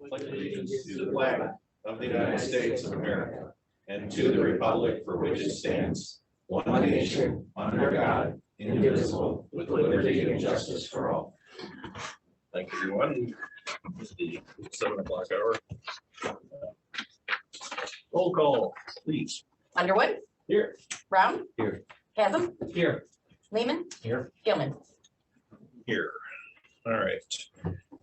pledge allegiance to the flag of the United States of America and to the republic for which it stands, one nation, under God, indivisible, with liberty and justice for all. Thank you, everyone. It's the 7 o'clock hour. Roll call, please. Underwood. Here. Brown. Here. Chasm. Here. Lehman. Here. Gilman. Here. All right.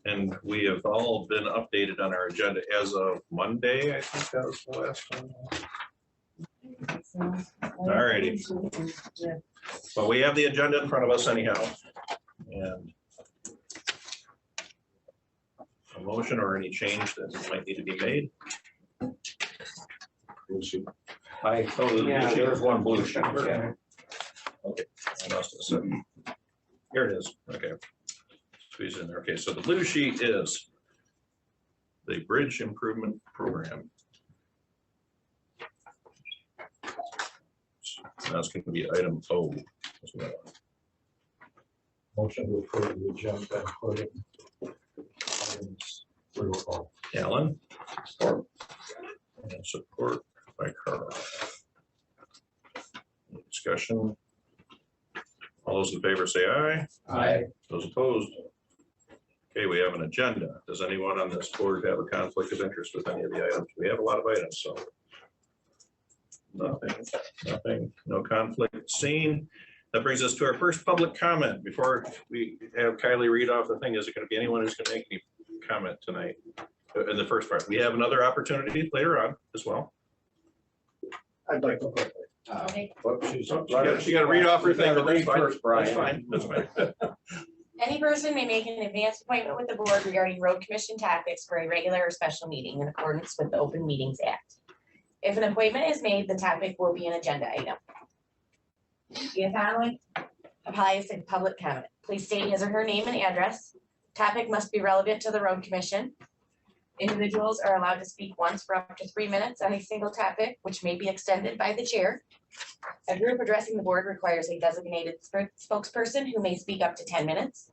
And we have all been updated on our agenda as of Monday. I think that was the last one. All righty. But we have the agenda in front of us anyhow. And a motion or any change that might need to be made. Blue sheet. Yeah, there's one blue sheet. Okay. I lost it. So here it is. Okay. Squeeze in there. Okay, so the blue sheet is the Bridge Improvement Program. So that's going to be item O as well. Motion to approve the agenda, including items 3 or 4. Alan. Support. And support by Carl. Any discussion? All those in favor say aye. Aye. Those opposed? Okay, we have an agenda. Does anyone on this board have a conflict of interest with any of the items? We have a lot of items, so. Nothing, no conflict seen. That brings us to our first public comment. Before we have Kylie read off the thing, is it going to be anyone who's going to make any comment tonight in the first part? We have another opportunity later on as well. I'd like to quickly. Okay. She got to read off her thing. Read first, Brian. That's fine. That's fine. Any person may make an advance appointment with the board regarding road commission topics for a regular or special meeting in accordance with the Open Meetings Act. If an appointment is made, the topic will be an agenda item. The following applies to public comment. Please state his or her name and address. Topic must be relevant to the road commission. Individuals are allowed to speak once for up to 3 minutes on a single topic, which may be extended by the chair. A group addressing the board requires a designated spokesperson who may speak up to 10 minutes.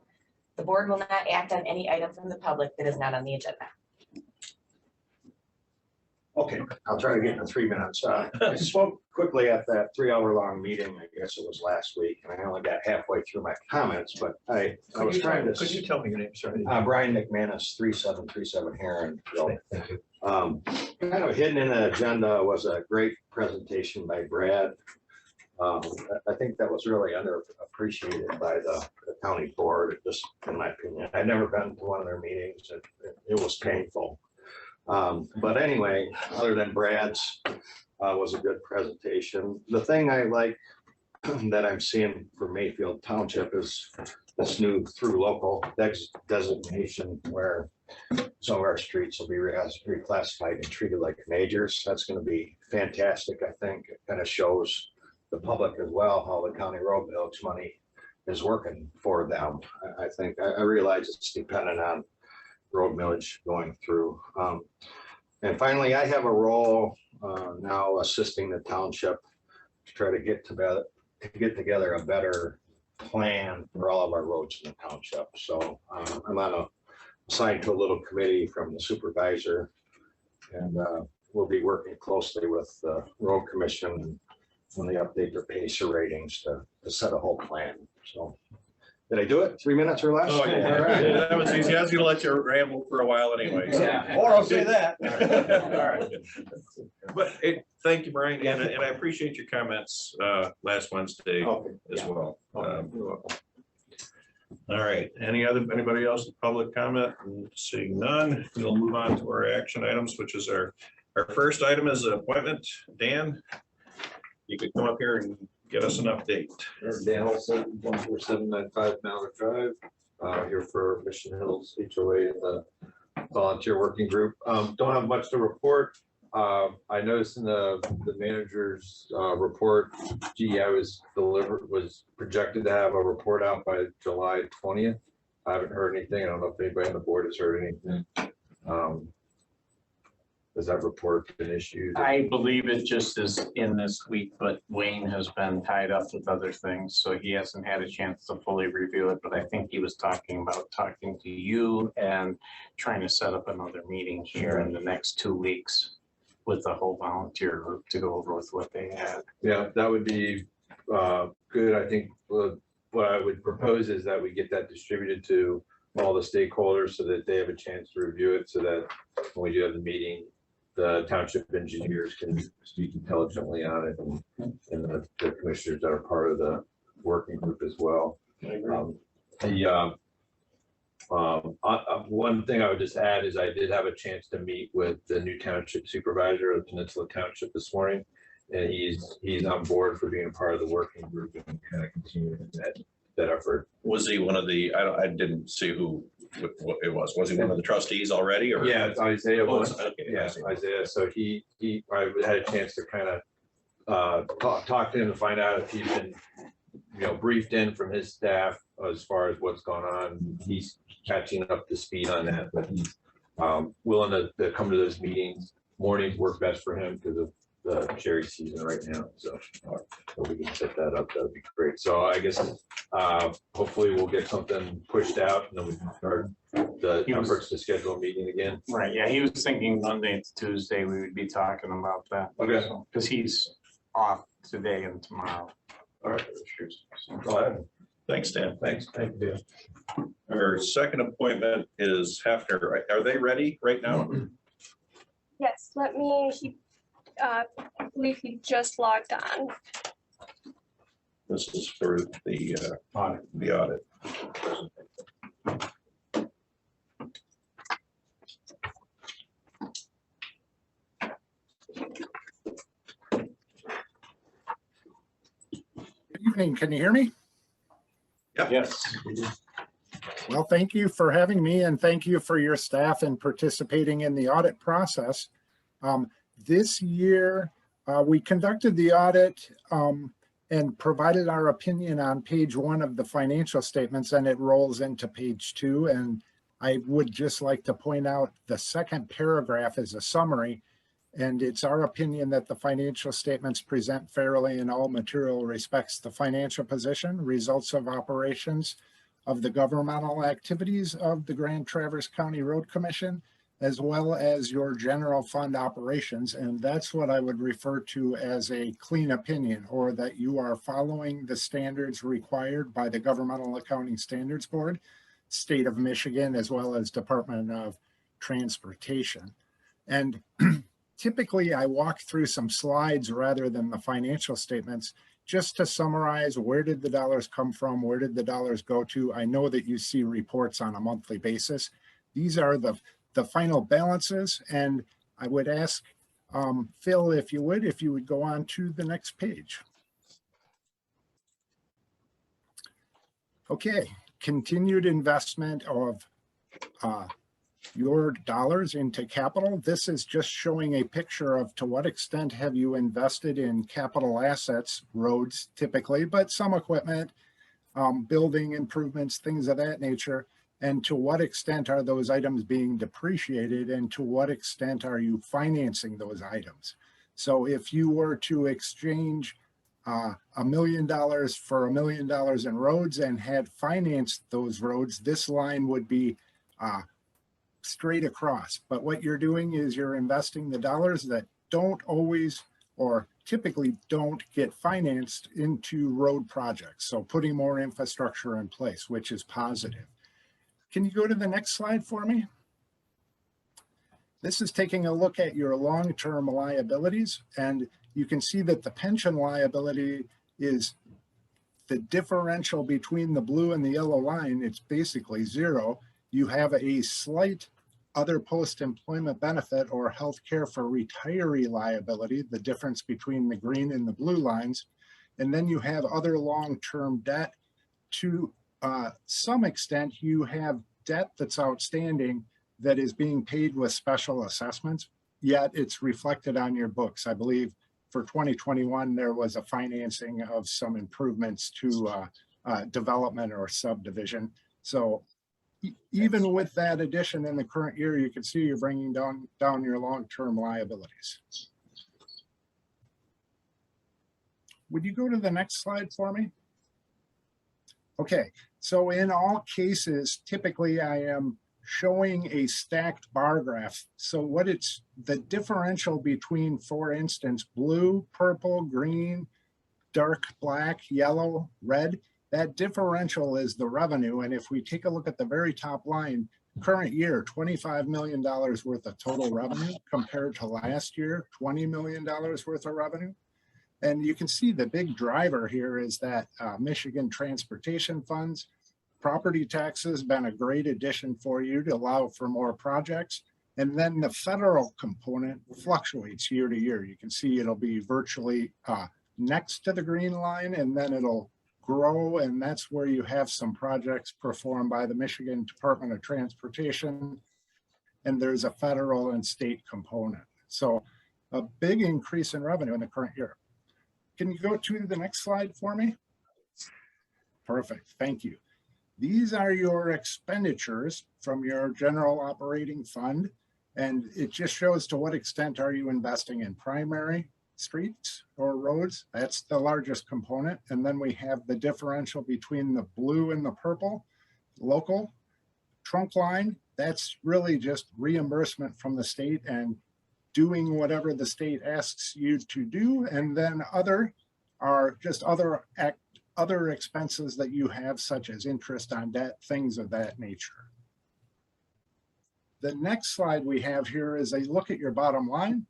The board will not act on any item from the public that is not on the agenda. Okay, I'll try to get in 3 minutes. I spoke quickly at that 3-hour-long meeting, I guess it was last week, and I only got halfway through my comments, but I was trying to. Could you tell me your name, sorry? Brian McManus, 3737 Heron. Kind of hidden in the agenda was a great presentation by Brad. I think that was really underappreciated by the county board, just in my opinion. I'd never been to one of their meetings, and it was painful. But anyway, other than Brad's, was a good presentation. The thing I like that I'm seeing for Mayfield Township is this new through local designation where some of our streets will be reclassified and treated like majors. That's going to be fantastic. I think it kind of shows the public as well how the county road village money is working for them. I think I realize it's dependent on road millage going through. And finally, I have a role now assisting the township to try to get together a better plan for all of our roads in the township. So I'm assigned to a little committee from the supervisor, and we'll be working closely with the road commission when they update their pacer ratings to set a whole plan. So did I do it? 3 minutes or less? Oh, yeah. All right. That was easy. I was going to let you ramble for a while anyway. So. Yeah. Or I'll say that. All right. But thank you, Brian, and I appreciate your comments last Wednesday as well. You're welcome. All right. Anybody else with public comment? Seeing none, we'll move on to our action items, which is our first item is an appointment. Dan, you could come up here and get us an update. Dan Olson, 14795 Mallard Drive, here for Mission Hills HOA, the volunteer working group. Don't have much to report. I noticed in the manager's report, GEI was projected to have a report out by July 20th. I haven't heard anything. I don't know if anybody on the board has heard anything. Has that report been issued? I believe it just is in this week, but Wayne has been tied up with other things, so he hasn't had a chance to fully review it, but I think he was talking about talking to you and trying to set up another meeting here in the next 2 weeks with the whole volunteer group to go over with what they had. Yeah, that would be good. I think what I would propose is that we get that distributed to all the stakeholders so that they have a chance to review it, so that when we do have the meeting, the township engineers can speak intelligently on it, and the commissioners that are part of the working group as well. One thing I would just add is I did have a chance to meet with the new township supervisor of Peninsula Township this morning. And he's on board for being a part of the working group and kind of continuing that effort. Was he one of the, I didn't see who what it was. Was he one of the trustees already or? Yeah, it's Isaiah. Oh, was. okay, Yeah, Isaiah. So I had a chance to kind of talk to him to find out if he's been, briefed in from his staff as far as what's going on. He's catching up to speed on that, but he's willing to come to those meetings. Mornings work best for him because of the cherry season right now. So if we can set that up, that would be great. So I guess hopefully we'll get something pushed out and then we can start the efforts to schedule a meeting again. Right, yeah, he was thinking Monday to Tuesday, we would be talking about that. Okay. Because he's off today and tomorrow. All right. So, Thanks, Dan. Thanks. Thank you. Our second appointment is Hafner. Are they ready right now? Yes, I believe he just logged on. This is for the audit. Good evening, can you hear me? yes, Well, thank you for having me and thank you for your staff and participating in the audit process. This year, we conducted the audit and provided our opinion on page 1 of the financial statements, and it rolls into page 2. And I would just like to point out the second paragraph is a summary, and it's our opinion that the financial statements present fairly in all material respects the financial position, results of operations of the governmental activities of the Grand Traverse County Road Commission, as well as your general fund operations. And that's what I would refer to as a clean opinion, or that you are following the standards required by the Governmental Accounting Standards Board, State of Michigan, as well as Department of Transportation. And typically I walk through some slides rather than the financial statements, just to summarize, where did the dollars come from? Where did the dollars go to? I know that you see reports on a monthly basis. These are the final balances, and I would ask Phil, if you would go on to the next page. Okay, continued investment of your dollars into capital. This is just showing a picture of to what extent have you invested in capital assets, roads typically, but some equipment, building improvements, things of that nature. And to what extent are those items being depreciated, and to what extent are you financing those items? So if you were to exchange $1 million for $1 million in roads and had financed those roads, this line would be straight across. But what you're doing is you're investing the dollars that don't always or typically don't get financed into road projects. So putting more infrastructure in place, which is positive. Can you go to the next slide for me? This is taking a look at your long-term liabilities, and you can see that the pension liability is the differential between the blue and the yellow line. It's basically zero. You have a slight other post-employment benefit or health care for retiree liability, the difference between the green and the blue lines. And then you have other long-term debt. To some extent, you have debt that's outstanding that is being paid with special assessments, yet it's reflected on your books. I believe for 2021, there was a financing of some improvements to development or subdivision. So even with that addition in the current year, you can see you're bringing down your long-term liabilities. Would you go to the next slide for me? Okay, so in all cases, typically I am showing a stacked bar graph. So what it's the differential between, for instance, blue, purple, green, dark black, yellow, red, that differential is the revenue. And if we take a look at the very top line, current year, $25 million worth of total revenue compared to last year, $20 million worth of revenue. And you can see the big driver here is that Michigan transportation funds, property taxes been a great addition for you to allow for more projects. And then the federal component fluctuates year to year. You can see it'll be virtually next to the green line, and then it'll grow. And that's where you have some projects performed by the Michigan Department of Transportation. And there's a federal and state component. So a big increase in revenue in the current year. Can you go to the next slide for me? Perfect, thank you. These are your expenditures from your general operating fund. And it just shows to what extent are you investing in primary streets or roads. That's the largest component. And then we have the differential between the blue and the purple, local. Trunk line, that's really just reimbursement from the state and doing whatever the state asks you to do. And then other are just other expenses that you have, such as interest on debt, things of that nature. The next slide we have here is a look at your bottom line,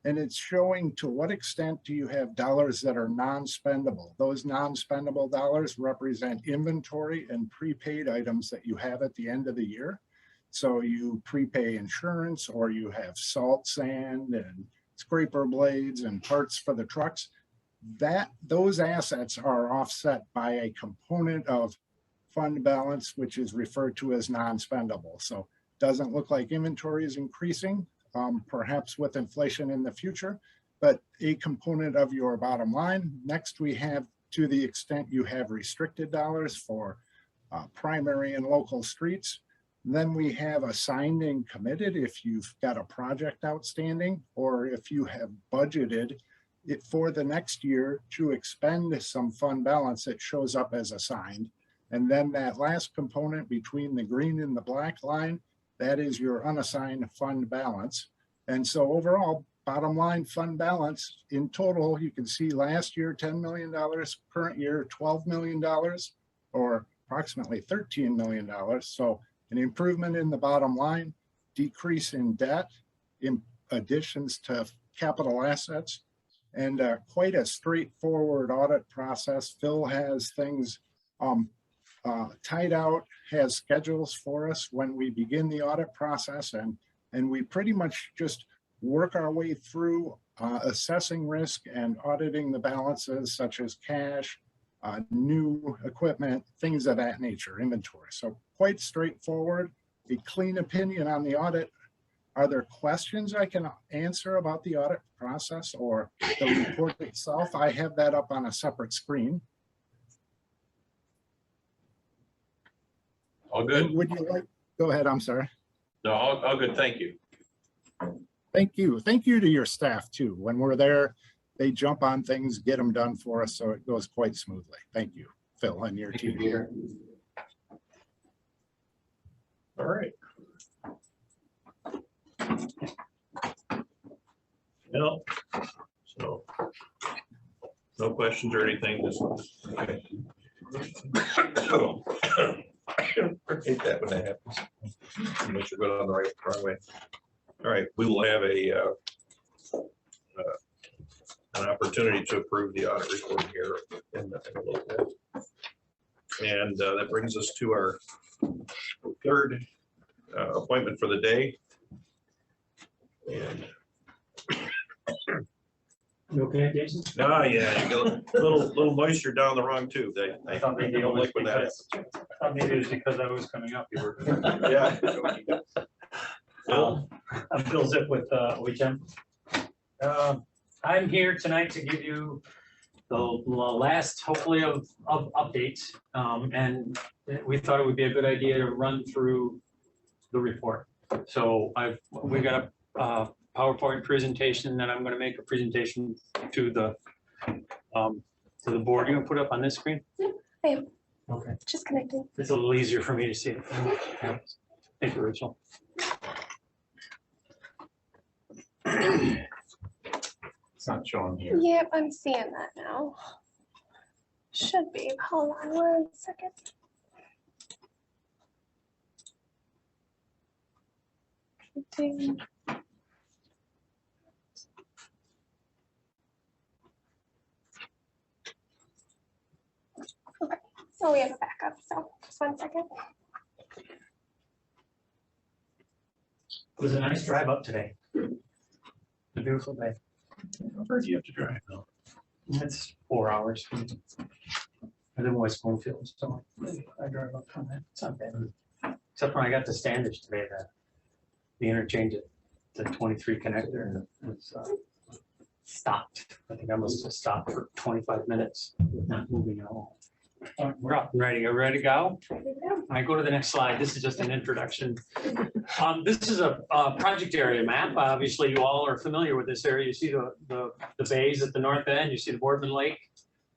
and it's showing to what extent do you have dollars that are non-spendable. Those non-spendable dollars represent inventory and prepaid items that you have at the end of the year. So you prepay insurance, or you have salt, sand, and scraper blades and parts for the trucks. Those assets are offset by a component of fund balance, which is referred to as non-spendable. So doesn't look like inventory is increasing, perhaps with inflation in the future, but a component of your bottom line. Next, we have, to the extent you have restricted dollars for primary and local streets. Then we have assigned and committed if you've got a project outstanding, or if you have budgeted it for the next year to expend some fund balance, it shows up as assigned. And then that last component between the green and the black line, that is your unassigned fund balance. And so overall, bottom line fund balance in total, you can see last year, $10 million, current year, $12 million, or approximately $13 million. So an improvement in the bottom line, decrease in debt, in additions to capital assets, and quite a straightforward audit process. Phil has things tied out, has schedules for us when we begin the audit process, and we pretty much just work our way through assessing risk and auditing the balances, such as cash, new equipment, things of that nature, inventory. So quite straightforward, a clean opinion on the audit. Are there questions I can answer about the audit process or the report itself? I have that up on a separate screen. All good. And would you like, go ahead, I'm sorry. No, all good. Thank you. Thank you. Thank you to your staff too. When we're there, they jump on things, get them done for us, so it goes quite smoothly. Thank you, Phil, and your team. Peter. All right. No, so no questions or anything. Just okay. I hate that when that happens. Make sure go down the wrong way. All right, we will have an opportunity to approve the audit report here in a little bit. And that brings us to our third appointment for the day. And You okay, Jason? oh yeah, you got a little moisture down the wrong tube. I thought maybe They it don't was like when that because, I thought maybe it was because I was coming up. You were. Yeah. I'm Phil Zip with OHM. I'm here tonight to give you the last, hopefully, of updates. And we thought it would be a good idea to run through the report. So we got a PowerPoint presentation, and I'm gonna make a presentation to the board. You gonna put it up on this screen? I am. Okay, Just connecting. it's a little easier for me to see it. Thank you, Rachel. It's not showing here. Yep, I'm seeing that now. Should be. Hold on one second. Connecting. Okay, so we have a backup, so just 1 second. It was a nice drive up today. A beautiful day. How far do you have to drive now? It's 4 hours. I live in West Bloomfield, so I drive up from that. It's not bad. Except when I got to Standish today, the interchange at the 23 connector, and it's stopped. I think I must have stopped for 25 minutes, not moving at all. We're up and ready. Are we ready to go? All right, go to the next slide. This is just an introduction. This is a project area map. Obviously, you all are familiar with this area. You see the bays at the north end. You see the Boardman Lake,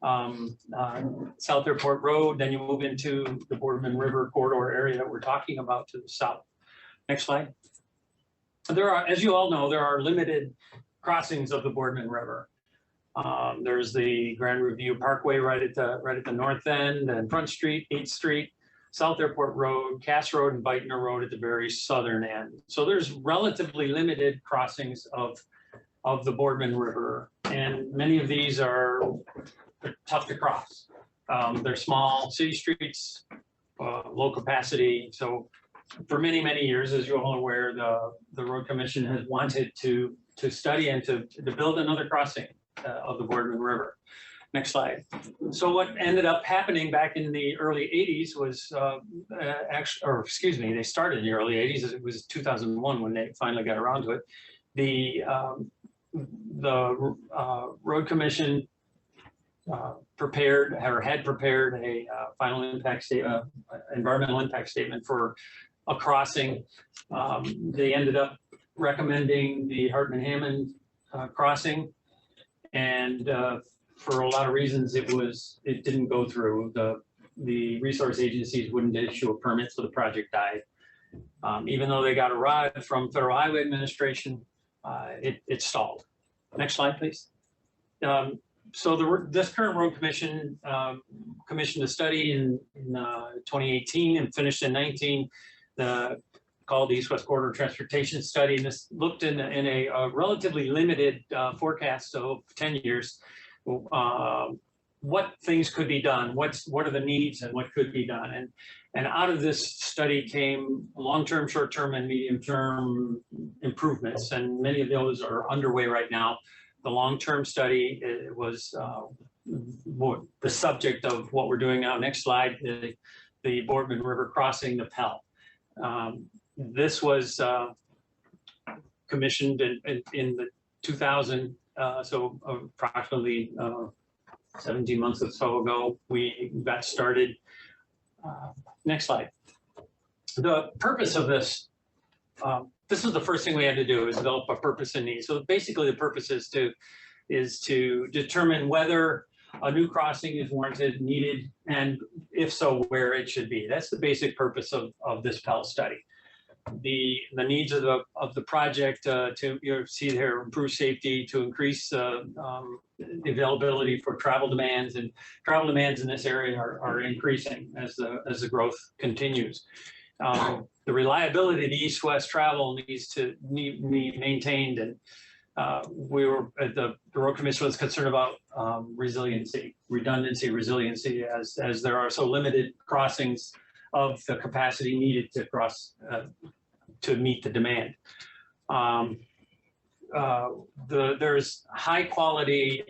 South Airport Road. Then you move into the Boardman River corridor area that we're talking about to the south. Next slide. There are, as you all know, there are limited crossings of the Boardman River. There's the Grand Review Parkway right at the north end, and Front Street, 8th Street, South Airport Road, Cass Road, and Beitner Road at the very southern end. So there's relatively limited crossings of the Boardman River, and many of these are tough to cross. They're small city streets, low capacity. So for many, many years, as you're all aware, the Road Commission has wanted to study and to build another crossing of the Boardman River. Next slide. So what ended up happening back in the early 80s was they started in the early 80s. It was 2001 when they finally got around to it. The Road Commission had prepared a final impact statement, environmental impact statement for a crossing. They ended up recommending the Hartman-Hammond crossing. And for a lot of reasons, it didn't go through. The resource agencies wouldn't issue a permit, so the project died. Even though they got a ride from Federal Highway Administration, it stalled. Next slide, please. So this current Road Commission commissioned a study in 2018 and finished in 19. Called the East-West Corridor Transportation Study, and this looked in a relatively limited forecast of 10 years, what things could be done, what are the needs and what could be done. And out of this study came long-term, short-term, and medium-term improvements, and many of those are underway right now. The long-term study was the subject of what we're doing now. Next slide, the Boardman River crossing the Pell. This was commissioned in the 2000, so approximately 17 months or so ago, we got started. Next slide. The purpose of this, this is the first thing we had to do, is develop a purpose and need. So basically the purpose is to determine whether a new crossing is warranted, needed, and if so, where it should be. That's the basic purpose of this Pell study. The needs of the project to see here, improve safety, to increase the availability for travel demands, and travel demands in this area are increasing as the growth continues. The reliability of the east-west travel needs to be maintained, and the Road Commission was concerned about redundancy, as there are so limited crossings of the capacity needed to cross to meet the demand. There's high quality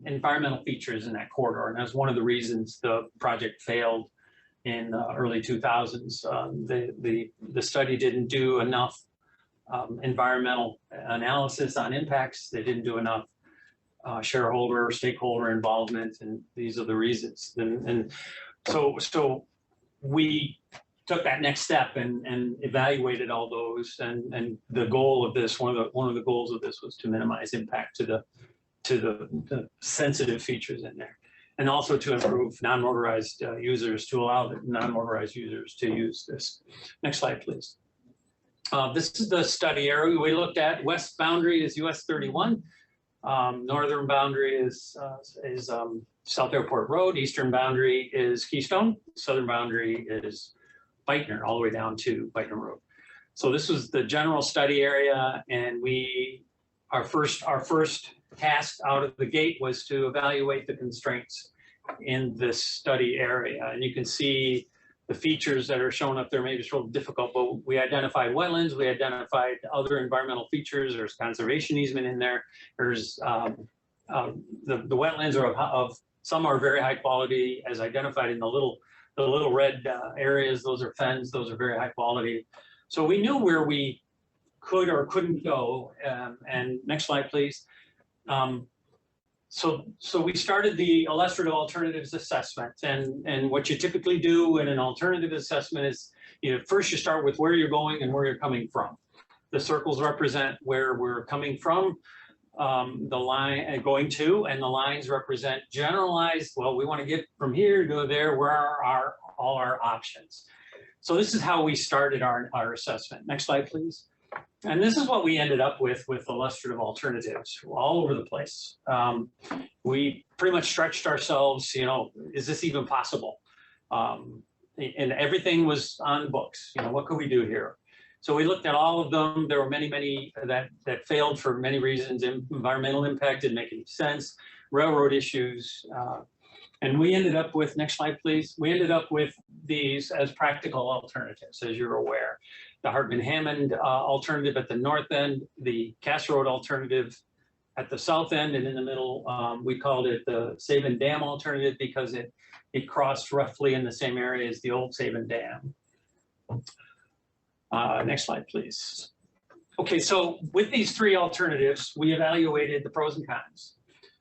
environmental features in that corridor, and that's one of the reasons the project failed in the early 2000s. The study didn't do enough environmental analysis on impacts. They didn't do enough shareholder, stakeholder involvement, and these are the reasons. And so we took that next step and evaluated all those, and the goal of this, one of the goals of this was to minimize impact to the sensitive features in there, and also to improve non-motorized users, to allow the non-motorized users to use this. Next slide, please. This is the study area we looked at. West boundary is US 31. Northern boundary is South Airport Road. Eastern boundary is Keystone. Southern boundary is Beitner, all the way down to Beitner Road. So this was the general study area, and our first task out of the gate was to evaluate the constraints in this study area. And you can see the features that are shown up there. Maybe it's a little difficult, but we identified wetlands, we identified other environmental features. There's conservation easement in there. There's the wetlands are of some are very high quality, as identified in the little red areas. Those are fens. Those are very high quality. So we knew where we could or couldn't go. And next slide, please. So we started the illustrative alternatives assessment, and what you typically do in an alternative assessment is, first you start with where you're going and where you're coming from. The circles represent where we're coming from, the line going to, and the lines represent generalized, well, we want to get from here to there, where are all our options. So this is how we started our assessment. Next slide, please. And this is what we ended up with illustrative alternatives all over the place. We pretty much stretched ourselves, is this even possible? And everything was on the books. What could we do here? So we looked at all of them. There were many that failed for many reasons. Environmental impact didn't make any sense, railroad issues. And we ended up with, next slide, please. We ended up with these as practical alternatives, as you're aware. The Hartman-Hammond alternative at the north end, the Cass Road alternative at the south end, and in the middle, we called it the Sabin Dam alternative because it crossed roughly in the same area as the old Sabin Dam. Next slide, please. Okay, so with these three alternatives, we evaluated the pros and cons.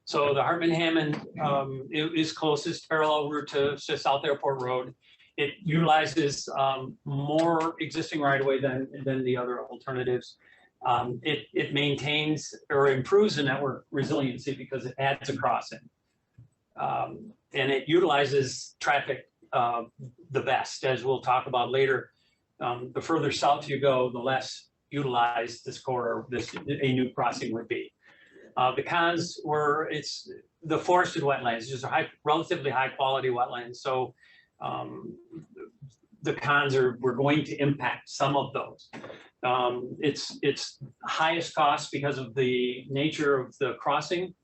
So the Hartman-Hammond is closest parallel route to South Airport Road. It utilizes more existing right-of-way than the other alternatives. It maintains or improves the network resiliency because it adds a crossing. And it utilizes traffic the best, as we'll talk about later. The further south you go, the less utilized this corridor, a new crossing would be. The cons were it's the forested wetlands, just relatively high quality wetlands. So the cons we're going to impact some of those. It's highest cost because of the nature of the crossing.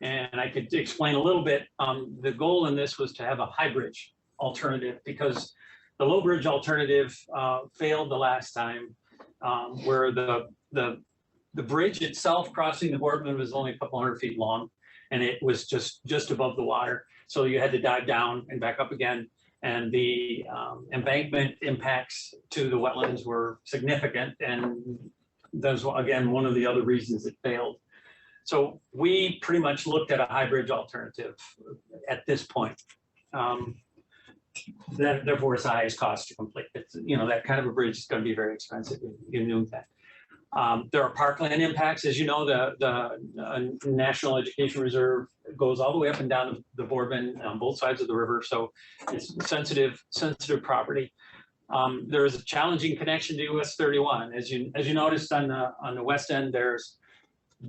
And I could explain a little bit. The goal in this was to have a high bridge alternative because the low bridge alternative failed the last time, where the bridge itself crossing the Boardman was only a couple hundred feet long, and it was just above the water. So you had to dive down and back up again. And the embankment impacts to the wetlands were significant. And that's, again, one of the other reasons it failed. So we pretty much looked at a high bridge alternative at this point. That therefore is the highest cost to complete. It's, that kind of a bridge is going to be very expensive. You knew that. There are parkland impacts. As you know, the National Education Reserve goes all the way up and down the Boardman on both sides of the river. So it's sensitive property. There is a challenging connection to US 31. As you noticed on the west end, there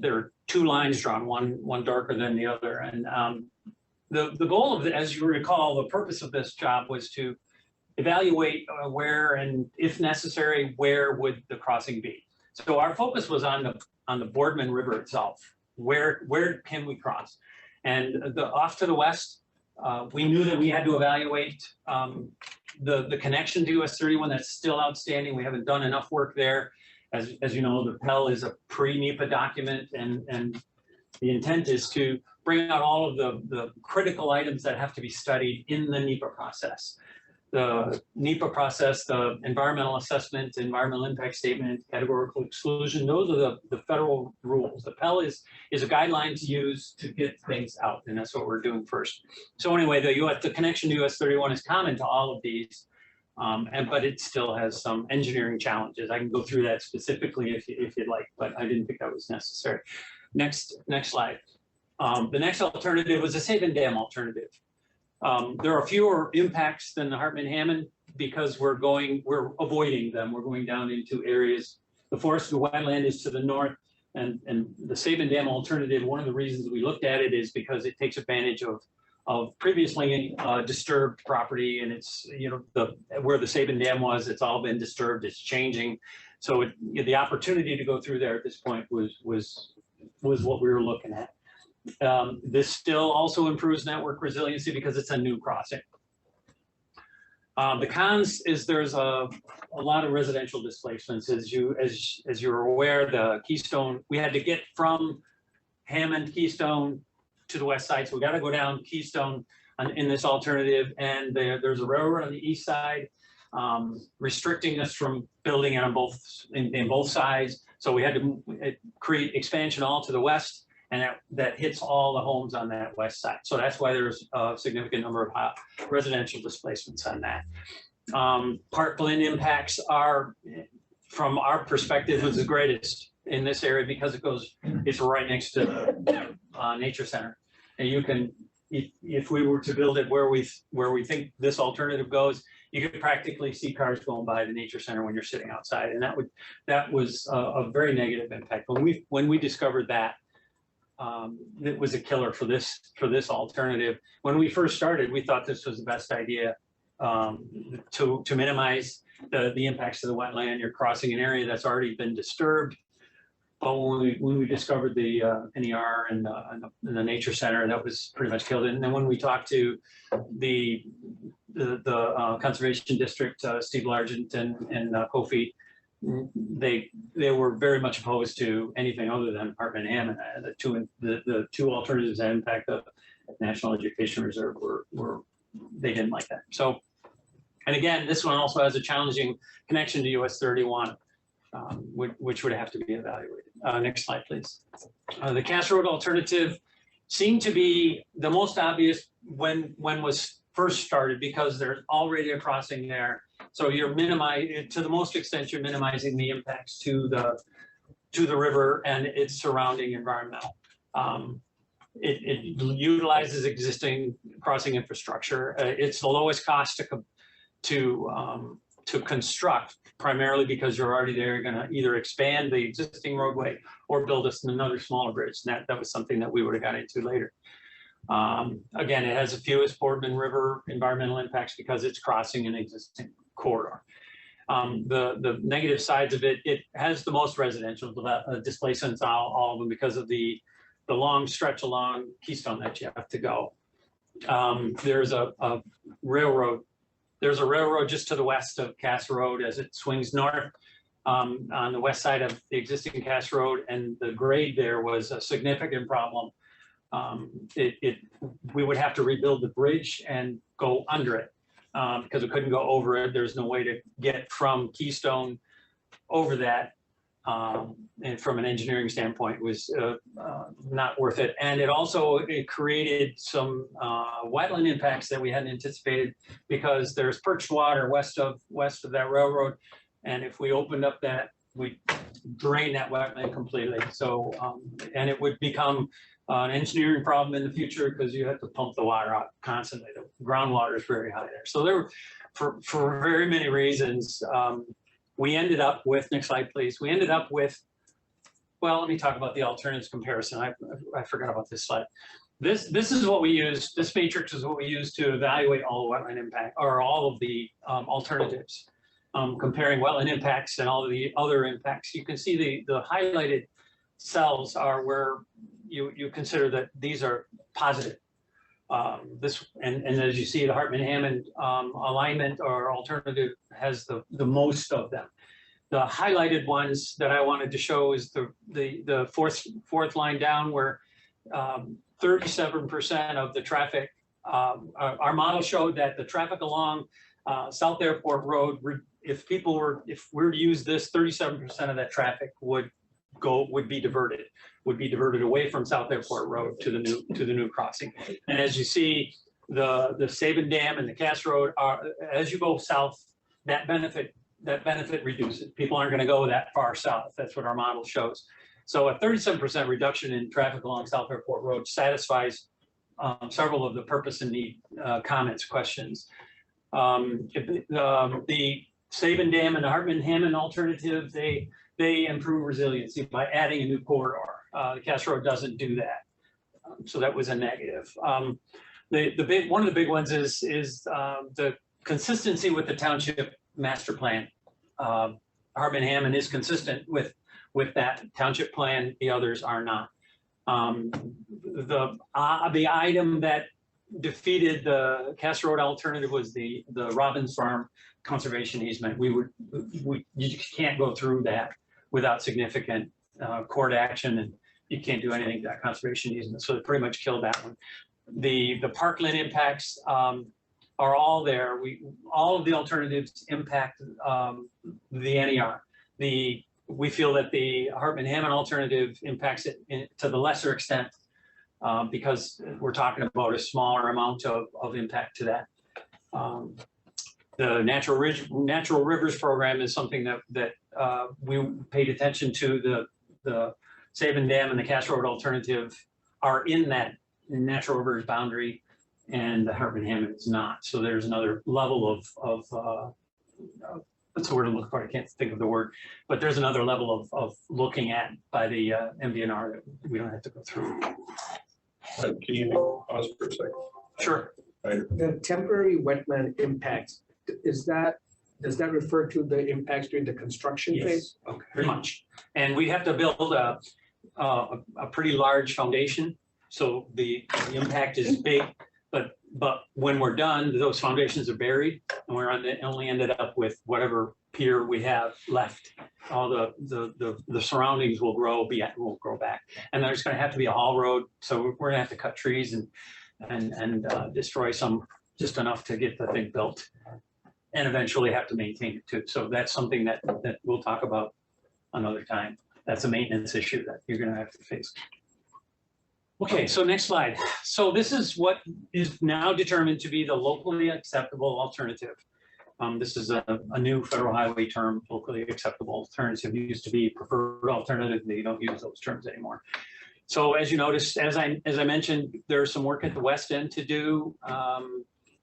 are two lines drawn, one darker than the other. And the goal of as you recall, the purpose of this job was to evaluate where, and if necessary, where would the crossing be. So our focus was on the Boardman River itself. Where can we cross? And off to the west, we knew that we had to evaluate the connection to US 31. That's still outstanding. We haven't done enough work there. As you know, the PEL is a pre-NEPA document, and the intent is to bring out all of the critical items that have to be studied in the NEPA process. the NEPA process, the environmental assessment, environmental impact statement, categorical exclusion, those are the federal rules. The PEL is a guideline to use to get things out, and that's what we're doing first. So anyway, the connection to US 31 is common to all of these, but it still has some engineering challenges. I can go through that specifically if you'd like, but I didn't think that was necessary. Next slide. The next alternative was a Sabin Dam alternative. There are fewer impacts than the Hartman-Hammond because we're avoiding them. We're going down into areas. The forested wetland is to the north, and the Sabin Dam alternative, one of the reasons we looked at it is because it takes advantage of previously disturbed property, and it's, where the Sabin Dam was, it's all been disturbed, it's changing. So the opportunity to go through there at this point was what we were looking at. This still also improves network resiliency because it's a new crossing. The cons is there's a lot of residential displacements. As you're aware, the Keystone, we had to get from Hammond Keystone to the west side. So we got to go down Keystone in this alternative, and there's a railroad on the east side restricting us from building on in both sides. So we had to create expansion all to the west, and that hits all the homes on that west side. So that's why there's a significant number of residential displacements on that. Parkland impacts are, from our perspective, was the greatest in this area because it's right next to the nature center. And you can, if we were to build it where we think this alternative goes, you could practically see cars going by the nature center when you're sitting outside. And that was a very negative impact. When we discovered that, it was a killer for this alternative. When we first started, we thought this was the best idea to minimize the impacts to the wetland. You're crossing an area that's already been disturbed. But when we discovered the NER and the nature center, that was pretty much killed it. And then when we talked to the conservation district, Steve Largent and Kofi, they were very much opposed to anything other than Hartman-Hammond. The two alternatives that impact the National Education Reserve they didn't like that. So, and again, this one also has a challenging connection to US 31, which would have to be evaluated. Next slide, please. The Cass Road alternative seemed to be the most obvious when was first started because there's already a crossing there. So you're minimizing, to the most extent, you're minimizing the impacts to the river and its surrounding environmental. It utilizes existing crossing infrastructure. It's the lowest cost to construct, primarily because you're already there. You're going to either expand the existing roadway or build us another smaller bridge. And that was something that we would have got into later. Again, it has the fewest Boardman River environmental impacts because it's crossing an existing corridor. The negative sides of it has the most residential displacements, all of them, because of the long stretch along Keystone that you have to go. There's a railroad. There's a railroad just to the west of Cass Road as it swings north on the west side of the existing Cass Road, and the grade there was a significant problem. We would have to rebuild the bridge and go under it because we couldn't go over it. There's no way to get from Keystone over that. And from an engineering standpoint, was not worth it. And it created some wetland impacts that we hadn't anticipated because there's perched water west of that railroad. And if we opened up that, we drain that wetland completely. So, and it would become an engineering problem in the future because you have to pump the water out constantly. The groundwater is very high there. So there were, for very many reasons, we ended up with, next slide, please. We ended up with, well, let me talk about the alternatives comparison. I forgot about this slide. This is what we use. This matrix is what we use to evaluate all the wetland impact, or all of the alternatives, comparing wetland impacts and all of the other impacts. You can see the highlighted cells are where you consider that these are positive. And as you see, the Hartman-Hammond alignment or alternative has the most of them. The highlighted ones that I wanted to show is the fourth line down, where 37% of the traffic, our model showed that the traffic along South Airport Road, if we were to use this, 37% of that traffic would be diverted away from South Airport Road to the new crossing. And as you see, the Saban Dam and the Cass Road are, as you go south, that benefit reduces. People aren't going to go that far south. That's what our model shows. So a 37% reduction in traffic along South Airport Road satisfies several of the purpose and need comments, questions. The Saban Dam and the Hartman-Hammond alternative, they improve resiliency by adding a new corridor. The Cass Road doesn't do that. So that was a negative. One of the big ones is the consistency with the township master plan. Hartman-Hammond is consistent with that township plan. The others are not. The item that defeated the Cass Road alternative was the Robbins Farm conservation easement. You can't go through that without significant court action, and you can't do anything to that conservation easement. So it pretty much killed that one. The parkland impacts are all there. All of the alternatives impact the NER. We feel that the Hartman-Hammond alternative impacts it to the lesser extent because we're talking about a smaller amount of impact to that. The Natural Rivers program is something that we paid attention to. The Saban Dam and the Cass Road alternative are in that Natural Rivers boundary, and the Hartman-Hammond is not. So there's another level of that's the word I'm looking for. I can't think of the word, but there's another level of looking at by the MDNR that we don't have to go through. Can you pause for a second? Sure. The temporary wetland impacts, does that refer to the impacts during the construction Yes. phase? Okay. Pretty much. And we have to build a pretty large foundation. So the impact is big, but when we're done, those foundations are buried and we're only ended up with whatever pier we have left. All the surroundings will grow back. And there's going to have to be a haul road. So we're gonna have to cut trees and destroy some, just enough to get the thing built, and eventually have to maintain it too. So that's something that we'll talk about another time. That's a maintenance issue that you're gonna have to face. Okay, so next slide. So this is what is now determined to be the locally acceptable alternative. This is a new federal highway term, locally acceptable alternative. It used to be preferred alternative. They don't use those terms anymore. So as you noticed, as I mentioned, there's some work at the west end to do.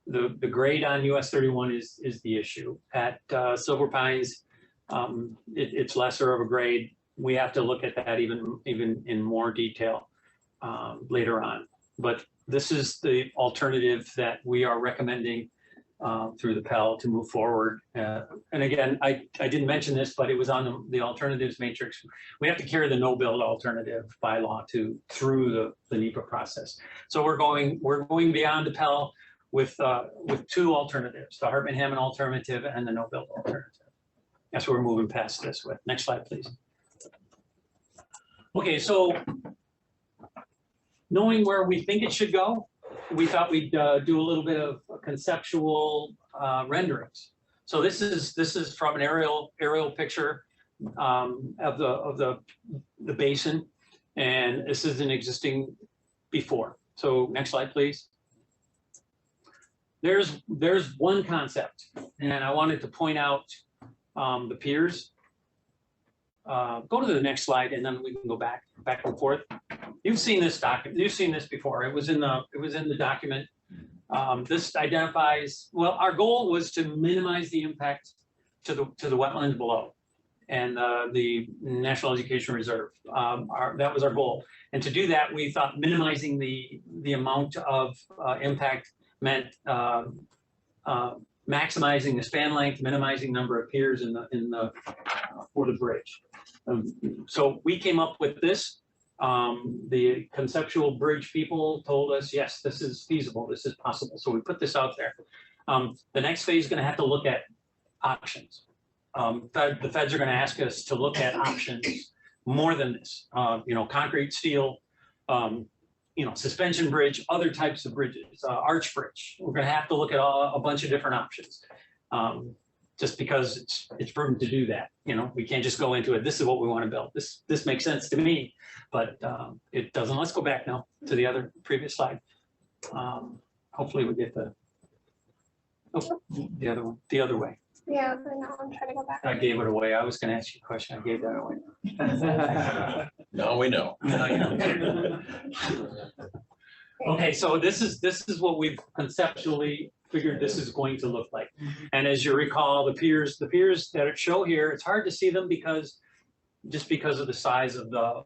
The grade on US 31 is the issue. At Silver Pines, it's lesser of a grade. We have to look at that even in more detail later on. But this is the alternative that we are recommending through the Pell to move forward. And again, I didn't mention this, but it was on the alternatives matrix. We have to carry the no-build alternative by law through the NEPA process. So we're going beyond the Pell with two alternatives, the Hartman-Hammond alternative and the no-build alternative. That's what we're moving past this with. Next slide, please. Okay, so knowing where we think it should go, we thought we'd do a little bit of conceptual renderings. So this is from an aerial picture of the basin, and this is an existing before. So next slide, please. There's one concept, and I wanted to point out the piers. Go to the next slide, and then we can go back and forth. You've seen this document. You've seen this before. It was in the document. This identifies. Well, our goal was to minimize the impact to the wetlands below, and the National Education Reserve. That was our goal. And to do that, we thought minimizing the amount of impact meant maximizing the span length, minimizing number of piers for the bridge. So we came up with this. The conceptual bridge people told us, yes, this is feasible, this is possible. So we put this out there. The next phase is going to have to look at options. The feds are going to ask us to look at options more than this. Concrete, steel, suspension bridge, other types of bridges, arch bridge. We're going to have to look at a bunch of different options. Just because it's prudent to do that, you know, we can't just go into it, this is what we want to build, this makes sense to me, but it doesn't. Let's go back now to the other previous slide. Hopefully we get the other one, the other way. Yeah, I know, I'm trying to go back. I gave it away. I was gonna ask you a question, I gave that away. Now we know. Now you know. Okay, so this is what we've conceptually figured this is going to look like. And as you recall, the piers that show here, it's hard to see them because of the size of the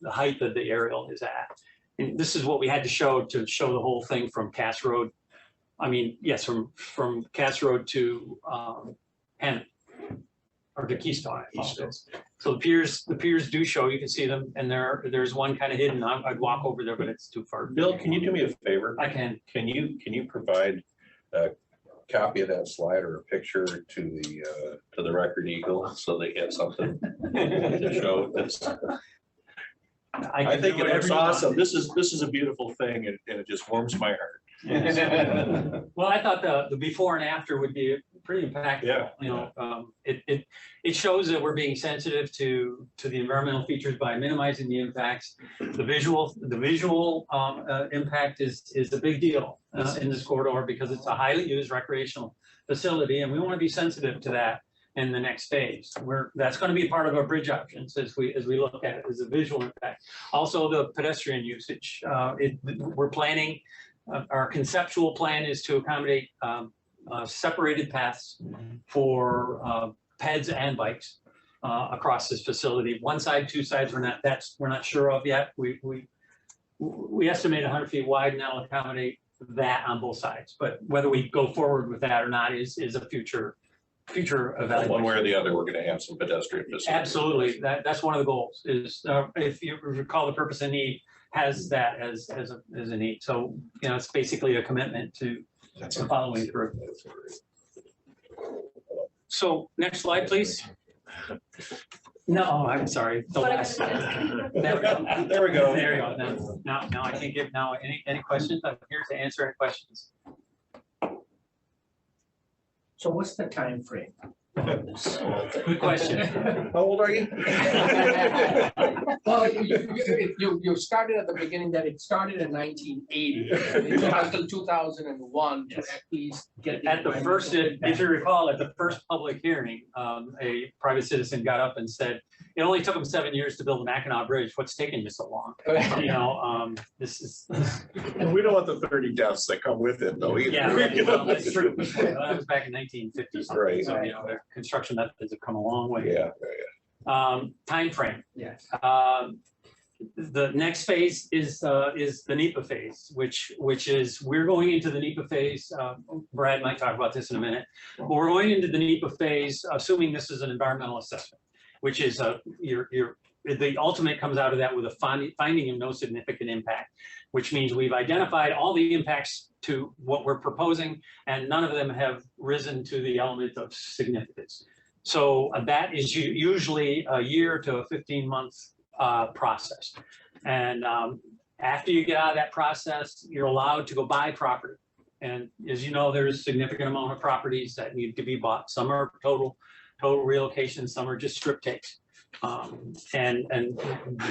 height that the aerial is at. And this is what we had to show the whole thing from Cass Road. I mean, yes, from Cass Road to Hammond, or to Keystone, I apologize. So the piers do show, you can see them, and there's one kind of hidden. I'd walk over there, but it's too far. Bill, can you do me a favor? I can. Can you provide a copy of that slide or a picture to the Record Eagle so they get something to show this? I think it looks awesome. This is a beautiful thing, and it just warms my heart. Well, I thought the before and after would be pretty impactful. Yeah. You know, it shows that we're being sensitive to the environmental features by minimizing the impacts. The visual impact is a big deal in this corridor because it's a highly used recreational facility, and we want to be sensitive to that in the next phase. That's going to be part of our bridge options as we look at it as a visual impact. Also, the pedestrian usage. We're planning. Our conceptual plan is to accommodate separated paths for peds and bikes across this facility. One side, two sides, we're not sure of yet. We estimate 100 feet wide, and that'll accommodate that on both sides. But whether we go forward with that or not is a future evaluation. One way or the other, we're going to have some pedestrian facilities. Absolutely, that's one of the goals. Is if you recall, the purpose and need has that as a need. So, you know, it's basically a commitment to following through. So next slide, please. No, I'm sorry. The last slide. There we go. There we go. There you go. Now I can give any questions. I'm here to answer any questions. So what's the time frame? Good question. How old are you? Well, you started at the beginning that it started in 1980, and it took until 2001 to at least get. At the first, if you recall, at the first public hearing, a private citizen got up and said, it only took them 7 years to build the Mackinac Bridge. What's taking you so long? You know, this is. And we don't want the 30 deaths that come with it though either. Yeah, well, that's true. That was back in 1950s. Right. So, you know, their construction methods have come a long way. Yeah. Timeframe. Yes. The next phase is the NEPA phase, which is, we're going into the NEPA phase. Brad might talk about this in a minute, but we're going into the NEPA phase, assuming this is an environmental assessment, which is the ultimate comes out of that with a finding of no significant impact, which means we've identified all the impacts to what we're proposing, and none of them have risen to the element of significance. So that is usually a year to a 15-month process. And after you get out of that process, you're allowed to go buy property. And as you know, there's a significant amount of properties that need to be bought. Some are total relocation, some are just strip takes. And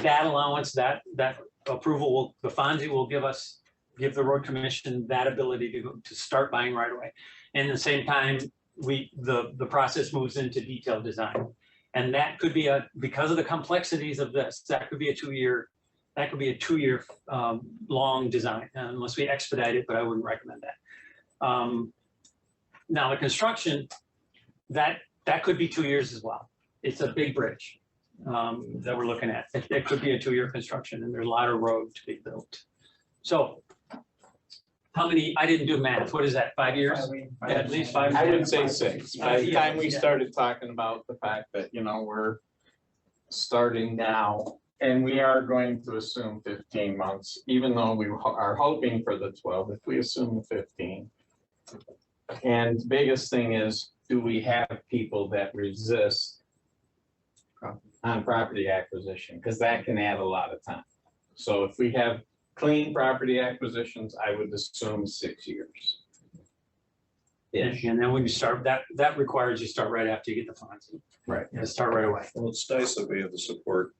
that allowance, that approval the FONSI will give the road commission that ability to start buying right away. And at the same time, the process moves into detailed design. And that could be because of the complexities of this, that could be a two-year long design, unless we expedite it, but I wouldn't recommend that. Now the construction, that could be 2 years as well. It's a big bridge that we're looking at. It could be a 2-year construction, and there's a lot of road to be built. So how many, I didn't do math, what is that, 5 years? At least 5 years? I would say 6. By the time we started talking about the fact that, you know, we're starting now, and we are going to assume 15 months, even though we are hoping for the 12, if we assume 15. And the biggest thing is, do we have people that resist on property acquisition? Because that can add a lot of time. So if we have clean property acquisitions, I would assume 6 years. And then when you start, that requires you start right after you get the financing. Right. You start right away. Well, it's nice that we have the support,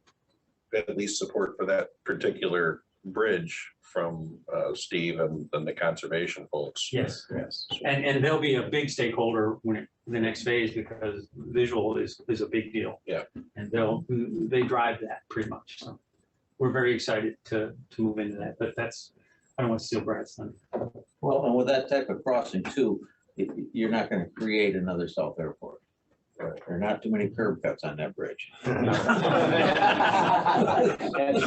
at least support for that particular bridge from Steve and the conservation folks. Yes. Yes. And they'll be a big stakeholder when the next phase, because visual is a big deal. Yeah. And they drive that pretty much. So we're very excited to move into that, but I don't want to steal Brad's thunder. Well, and with that type of crossing too, you're not gonna create another South Airport. There are not too many curb cuts on that bridge. You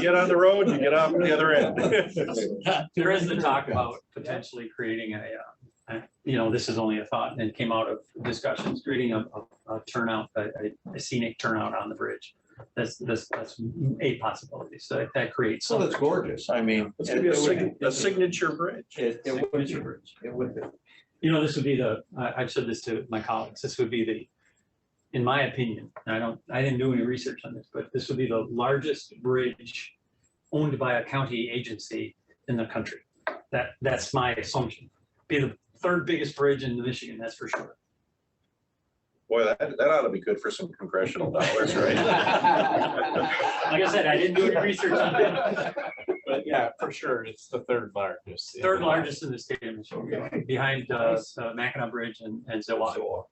get on the road, you get off on the other end. There is the talk about potentially creating this is only a thought, and it came out of discussions, creating a turnout, a scenic turnout on the bridge. That's a possibility. So that creates. So that's gorgeous. I mean. It's gonna be a signature bridge. It would be. This would be I've said this to my colleagues, this would be in my opinion, and I didn't do any research on this, but this would be the largest bridge owned by a county agency in the country. That's my assumption. Be the third biggest bridge in Michigan, that's for sure. Boy, that ought to be good for some congressional dollars, right? Like I said, I didn't do any research on it. But yeah, for sure, it's the third largest. Third largest in the state of Michigan, behind Mackinac Bridge and Zillow.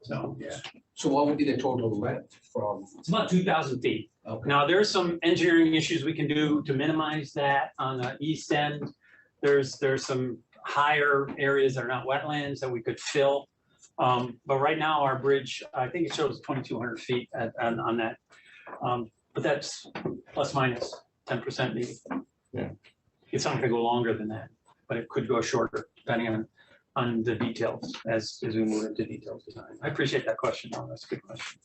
So, yeah. So what would be the total length from? It's about 2,000 feet. Okay. Now, there's some engineering issues we can do to minimize that on the east end. There's some higher areas that are not wetlands that we could fill. But right now, our bridge, I think it shows 2,200 feet on that. But that's plus minus 10% maybe. Yeah. It's not gonna go longer than that, but it could go shorter depending on the details as we move into detailed design. I appreciate that question. No, that's a good question.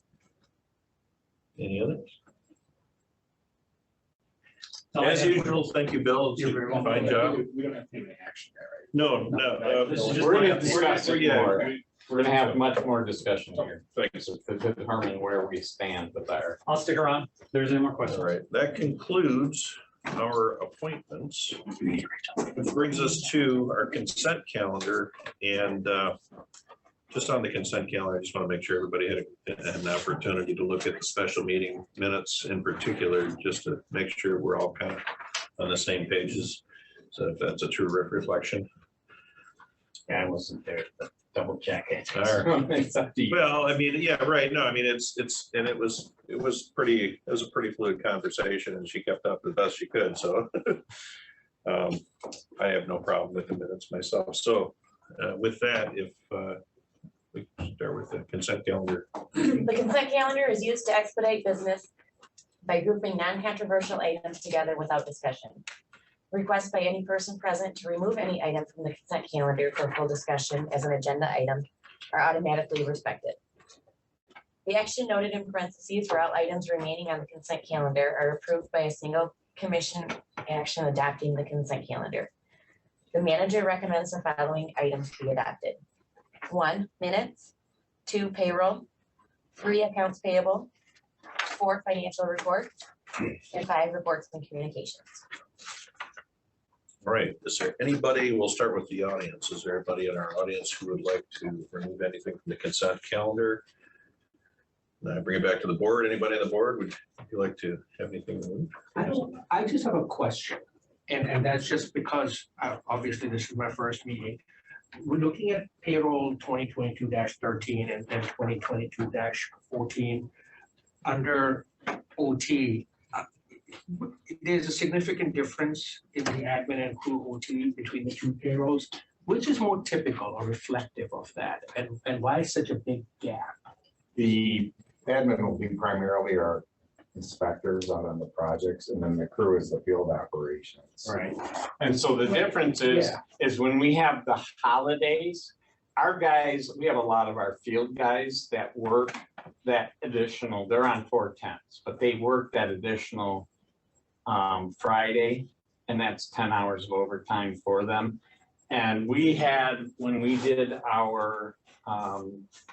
Any others? No, As I have- usual, thank you, Bill. You're very welcome. Fine job. We don't have to take any action there, right? No. This is just We're my- gonna discuss it yeah, more. we- We're gonna have much more discussion here Thanks. to determine where we stand with our. I'll stick around. If there's any more questions. All right, that concludes our appointments. Which brings us to our consent calendar, and just on the consent calendar, I just want to make sure everybody had an opportunity to look at the special meeting minutes in particular, just to make sure we're all kind of on the same pages. So if that's a true reflection. Yeah, I wasn't there, but double check it. All right. It's up to you. Well, I mean, yeah, right. No, I mean, it was a pretty fluid conversation, and she kept up the best she could. So I have no problem with the minutes myself. So with that, if we can start with the consent calendar. The consent calendar is used to expedite business by grouping non-controversial items together without discussion. Requests by any person present to remove any item from the consent calendar for full discussion as an agenda item are automatically respected. The action noted in parentheses for all items remaining on the consent calendar are approved by a single commission action adopting the consent calendar. The manager recommends the following items be adopted. 1, minutes. 2, payroll. 3, accounts payable. 4, financial reports. And 5, reports and communications. All right, is there anybody, we'll start with the audience. Is there anybody in our audience who would like to remove anything from the consent calendar? Now bring it back to the board. Anybody on the board, would you like to have anything removed? I just have a question, and that's just because obviously this is my first meeting. We're looking at payroll 2022-13 and then 2022-14 under OT. There's a significant difference in the admin and crew OT between the two payrolls. Which is more typical or reflective of that, and why such a big gap? The admin will be primarily our inspectors on the projects, and then the crew is the field operations. Right, and so the difference is Yeah. when we have the holidays, our guys, we have a lot of our field guys that work that additional, they're on 410s, but they work that additional Friday, and that's 10 hours of overtime for them. And we had, when we did our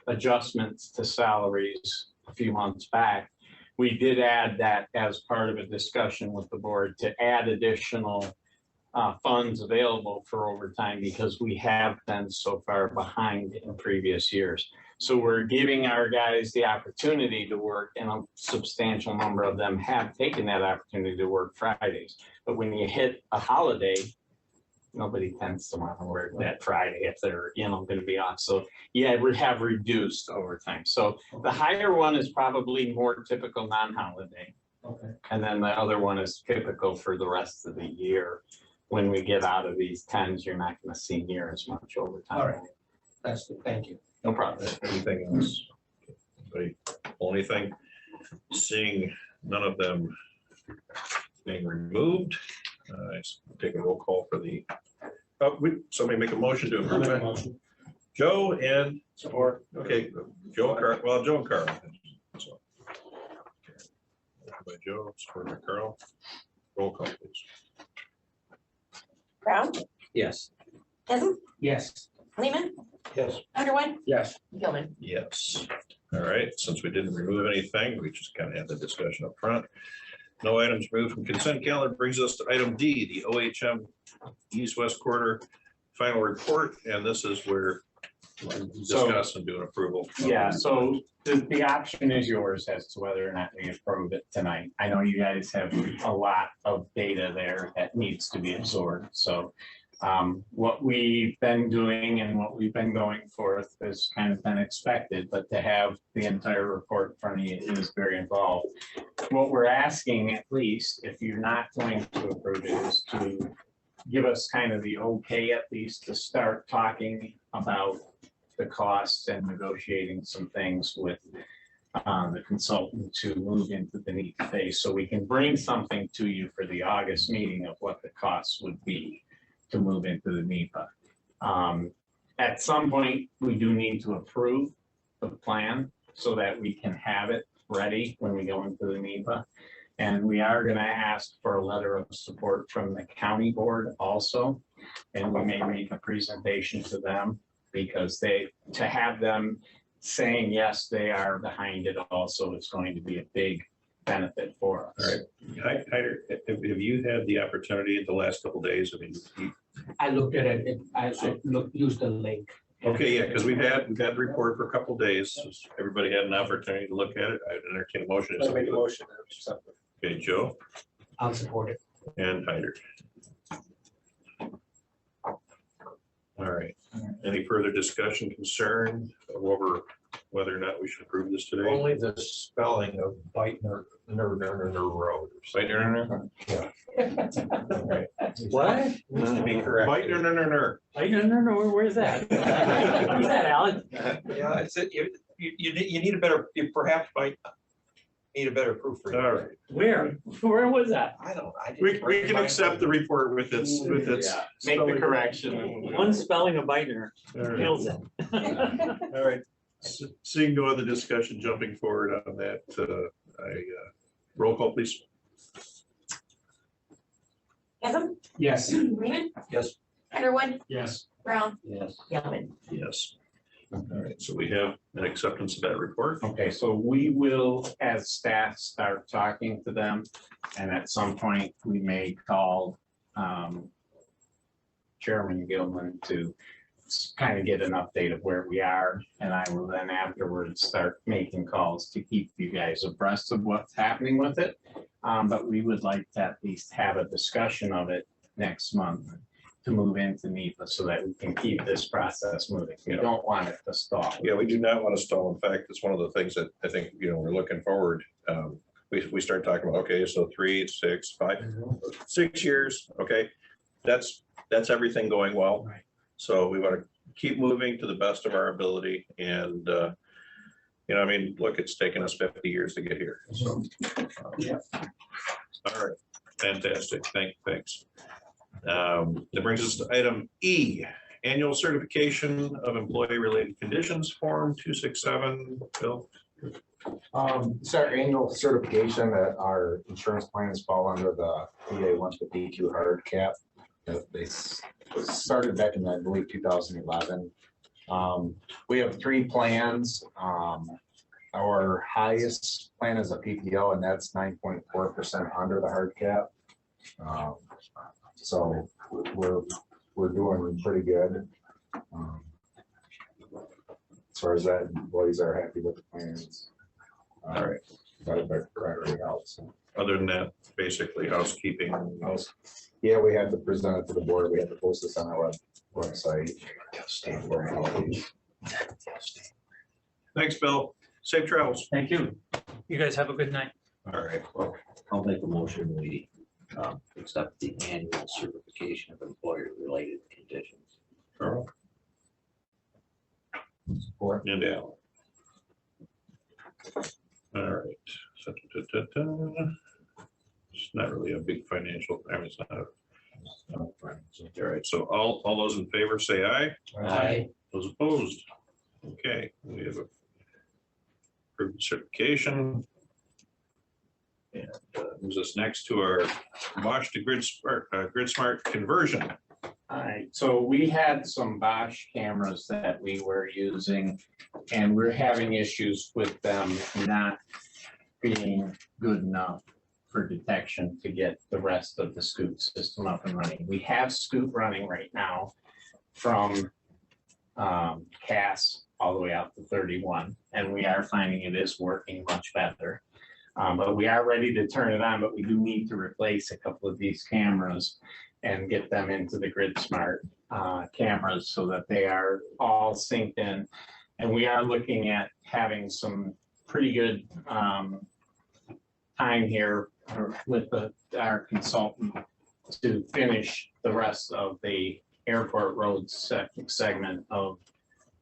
adjustments to salaries a few months back, we did add that as part of a discussion with the board to add additional funds available for overtime because we have been so far behind in previous years. So we're giving our guys the opportunity to work, and a substantial number of them have taken that opportunity to work Fridays. But when you hit a holiday, nobody tends to want to work that Friday if they're, going to be off. So yeah, we have reduced overtime. So the higher one is probably more typical non-holiday. Okay. And then the other one is typical for the rest of the year. When we get out of these tens, you're not going to see near as much overtime. All right. That's good. Thank you. No problem. Anything else? The only thing, seeing none of them being removed, take a roll call for the, somebody make a motion to approve it. Joe and support. Okay, Joe and Carl. Well, Joe and Carl. So, by Joe, support by Carl. Roll call, please. Brown, Yes. Kevin, Yes. Lehman, Yes. Underwood, Yes. Gilman. Yes. All right, since we didn't remove anything, we just kind of had the discussion up front. No items removed from consent calendar brings us to item D, the OHM East-West Quarter final report, and this is where we'll discuss and do an approval. Yeah, so the option is yours as to whether or not we approve it tonight. I know you guys have a lot of data there that needs to be absorbed, so what we've been doing and what we've been going forth has kind of been expected, but to have the entire report in front of you is very involved. What we're asking, at least, if you're not going to approve it, is to give us kind of the okay, at least, to start talking about the costs and negotiating some things with the consultant to move into the NEPA phase, so we can bring something to you for the August meeting of what the costs would be to move into the NEPA. At some point, we do need to approve the plan so that we can have it ready when we go into the NEPA. And we are going to ask for a letter of support from the county board also. And we may make a presentation to them because to have them saying, yes, they are behind it also is going to be a big benefit for us. All right. Hyder, have you had the opportunity the last couple of days? I mean, I looked at it. I used the link. okay, yeah, because we've had the report for a couple of days. Everybody had an opportunity to look at it. I entertain a motion. I make a motion. Okay, Joe I'll support it. and Hyder. All right. Any further discussion, concern over whether or not we should approve this today? Only the spelling of Beitner Road. Beitner. What? Needs to be correct. Beitner. No, where's that? Where's that, Alan? Yeah, it's, you need a better, you perhaps might need a better proof. All right. Where was that? I don't. We can accept the report with its. Make the correction. One spelling of Biden All right. kills it. All right. Seeing no other discussion, jumping forward on that, roll call, please. Kevin, Yes. Lehman, Yes. Underwood, Yes. Brown, Yes. Gilman. Yes. All right, so we have an acceptance of that report. Okay, so we will, as staff, start talking to them, and at some point, we may call Chairman Gilman to kind of get an update of where we are, and I will then afterwards start making calls to keep you guys abreast of what's happening with it. But we would like to at least have a discussion of it next month to move into NEPA so that we can keep this process moving. We don't want it to stall. Yeah, we do not want to stall. In fact, it's one of the things that I think, we're looking forward. We start talking about, okay, so 3, 6, 5, 6 years, okay. That's everything going well. Right. So we want to keep moving to the best of our ability. And, look, it's taken us 50 years to get here. So, Yeah. all right, fantastic. Thanks. That brings us to item E, annual certification of employee-related conditions, form 267. Bill? It's our annual certification that our insurance plans fall under the VA 152 hard cap. They started back in, I believe, 2011. We have 3 plans. Our highest plan is a PPO, and that's 9.4% under the hard cap. So we're doing pretty good. As far as that, employees are happy with the plans. All right. Got it right out, so. Other than that, basically housekeeping. Yeah, we have to present it to the board. We have to post this on our website. Thanks, Bill. Safe travels. Thank you. You guys have a good night. All right. I'll make a motion, we accept the annual certification of employer-related conditions. Carl Support. and Alan. All right. It's not really a big financial, I mean, it's not. All right, so all those in favor say aye. Aye. Those opposed? Okay, we have a approved certification. And moves us next to our Bosch to Grid Smart conversion. All right, so we had some Bosch cameras that we were using, and we're having issues with them not being good enough for detection to get the rest of the Scoot system up and running. We have Scoot running right now from Cass all the way out to 31, and we are finding it is working much better. But we are ready to turn it on, but we do need to replace a couple of these cameras and get them into the Grid Smart cameras so that they are all synced in. And we are looking at having some pretty good time here with our consultant to finish the rest of the airport road segment of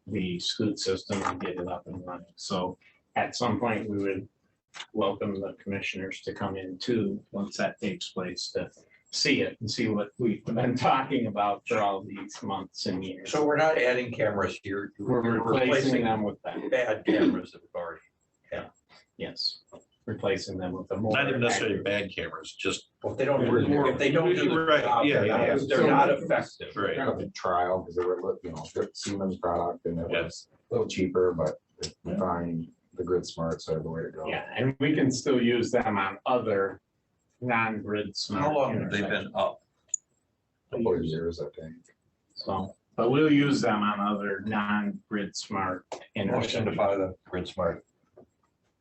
the Scoot system and get it up and running. So at some point, we would welcome the commissioners to come in too, once that takes place, to see it and see what we've been talking about for all these months and years. So we're not adding cameras here. We're replacing them with that. Bad cameras that we've already. Yes, replacing them with the more. Not even necessarily accurate- bad cameras, just. Well, if they don't, if they don't do the Right, job, yeah. they're not effective. Right. Kind of a trial because they were, Siemens product and it was a little cheaper, but we find the Grid Smarts are the way to go. Yeah, and we can still use them on other non-grid smart. How long have they been intersections. up? Couple of years, I think. So, but we'll use them on other non-grid smart Motion to intersections. buy the Grid Smart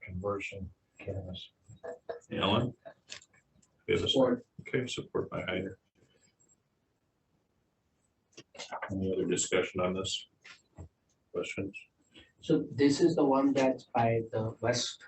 conversion cameras. Alan? We have a Support. Okay, support by Hyder. Any other discussion on this? Questions? So this is the one that's by the West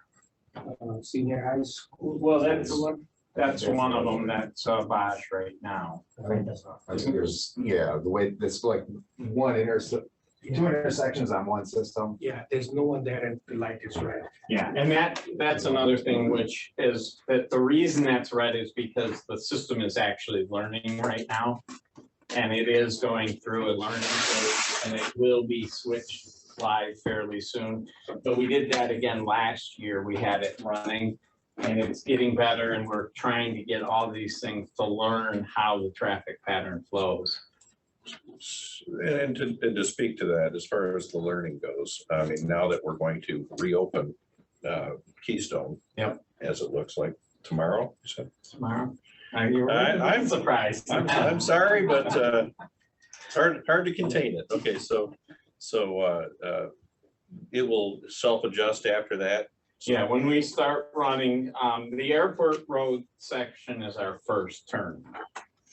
Senior High School? Well, That's the one? That's one of them that's Bosch right now. I think there's, the way, it's like two intersections on one system. Yeah, there's no one there and the light is red. Yeah, and that's another thing, which is that the reason that's red is because the system is actually learning right now. And it is going through a learning phase, and it will be switched live fairly soon. But we did that again last year. We had it running and it's getting better, and we're trying to get all these things to learn how the traffic pattern flows. And to speak to that, as far as the learning goes, I mean, now that we're going to reopen Keystone. Yep. As it looks like tomorrow. You said? Tomorrow? I'm surprised. I'm sorry, but it's hard to contain it. Okay, so it will self-adjust after that. Yeah, when we start running, the airport road section is our first turn.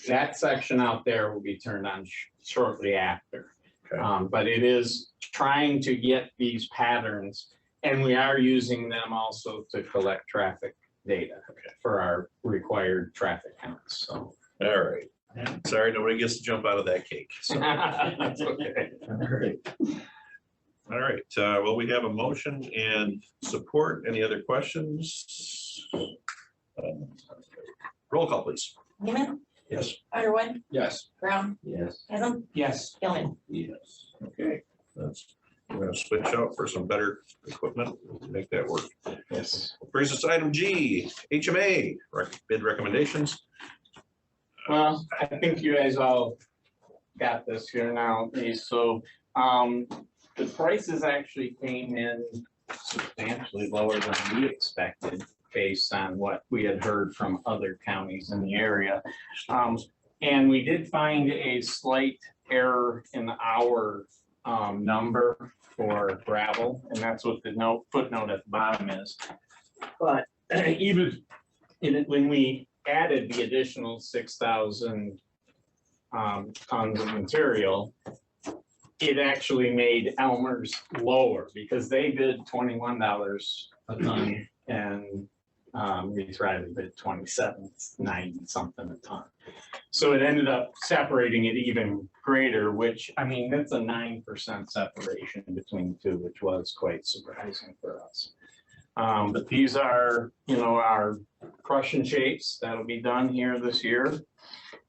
That section out there will be turned on shortly after. Okay. But it is trying to get these patterns, and we are using them also to collect traffic data for our required traffic counts, so. All right. Sorry, nobody gets to jump out of that cake. So, That's okay. all right, well, we have a motion and support. Any other questions? Roll call, please. Newman, Yes. Underwood, Yes. Brown, Yes. Haslam, Yes. Gilman. Yes. Okay, we're gonna switch out for some better equipment, make that work. Yes. Brings us to item G, HMA, bid recommendations. Well, I think you guys all got this here now, so, the prices actually came in substantially lower than we expected based on what we had heard from other counties in the area. And we did find a slight error in our number for gravel, and that's what the footnote at the bottom is. But even in it, when we added the additional 6,000 tons of material, it actually made Elmer's lower because they bid $21 a ton and we tried to bid $27.90 something a ton. So it ended up separating it even greater, which, I mean, that's a 9% separation between the two, which was quite surprising for us. But these are, you know, our crush and shapes that'll be done here this year.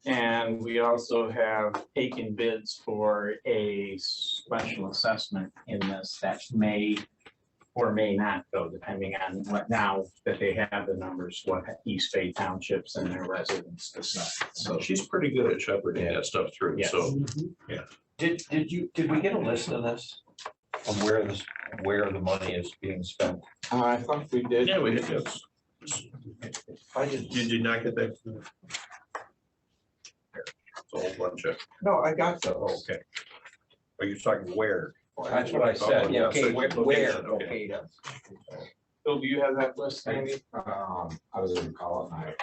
And we also have taken bids for a special assessment in this that may or may not go, depending on what, now that they have the numbers, what East Bay Townships and their residents decide. So she's pretty good at shepherding that stuff through, Yes. so. Did we get a list of this? Of where the money is being spent? I thought we did. Yeah, we did, yes. I didn't. Did you not get that? It's a whole bunch of, No, I got those. okay. Are you talking where? That's what I said. Yeah, Okay, so where? location, okay. Okay. Bill, do you have that list, Andy? I was gonna call it my.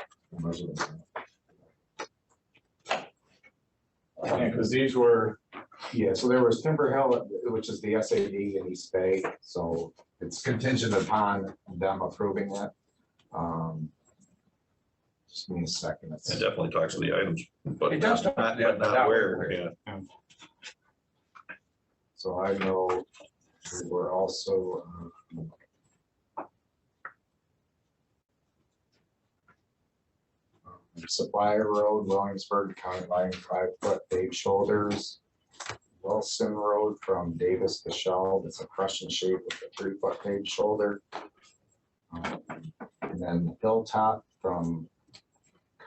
Yeah, because these were, Yeah, so there was Timber Hill, which is the SAD in East Bay, so it's contingent upon them approving it. Just give me a second. It definitely talks to the items, but It does talk not, to but that, not where, yeah. So I know we were also. Supplier Road, Williamsburg, County Line, 5-foot paved shoulders. Wilson Road from Davis to Shell, it's a crush and shape with a 3-foot paved shoulder. And then Hilltop from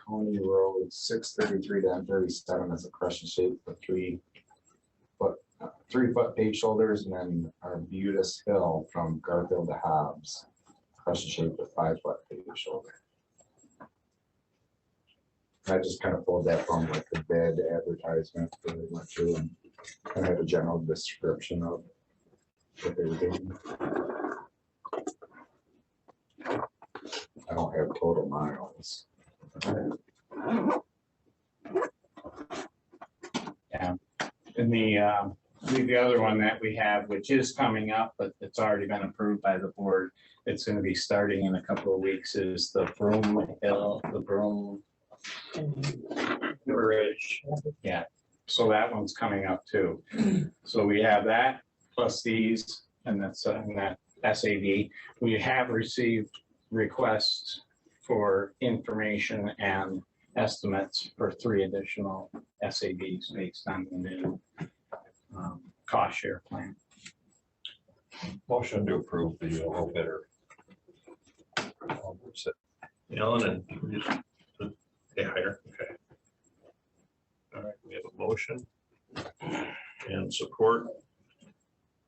County Road 633 to M37 is a crush and shape with 3-foot paved shoulders, and then Arbutus Hill from Garfield to Hobbs, crush and shape with 5-foot paved shoulder. I just kind of pulled that from like the bid advertisement that we went through and I had a general description of what they were doing. I don't have total miles. yeah. And the other one that we have, which is coming up, but it's already been approved by the board, it's gonna be starting in a couple of weeks, is the Broom Hill, the Broom Bridge. Yeah, so that one's coming up too. So we have that plus these, and that's that SAD. We have received requests for information and estimates for 3 additional SADs based on the new cost share plan. Motion to approve the low bidder. Alan and they hire, okay. All right, we have a motion and support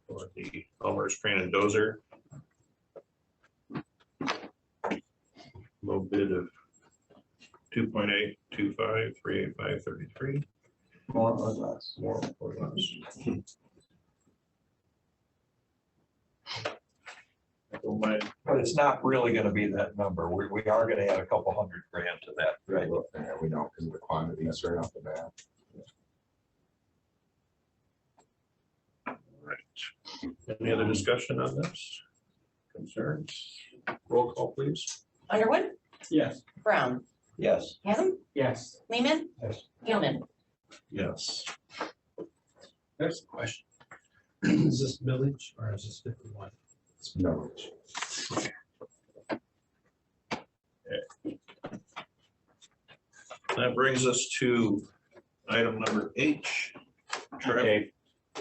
for the Elmer's Crane and Dozer. Low bid of 2.825, 38533. More or less. More or less. But it's not really gonna be that number. We are gonna add a couple $100,000 to that, right? Yeah, we know because of the quantities right off the bat. Right. Any other discussion on this? Concerns? Roll call, please. Underwood, Yes. Brown, Yes. Chasm, Yes. Lehman, Yes. Gilman. Yes. Next question. Is this village or is this 51? It's village. That brings us to item number H. Okay,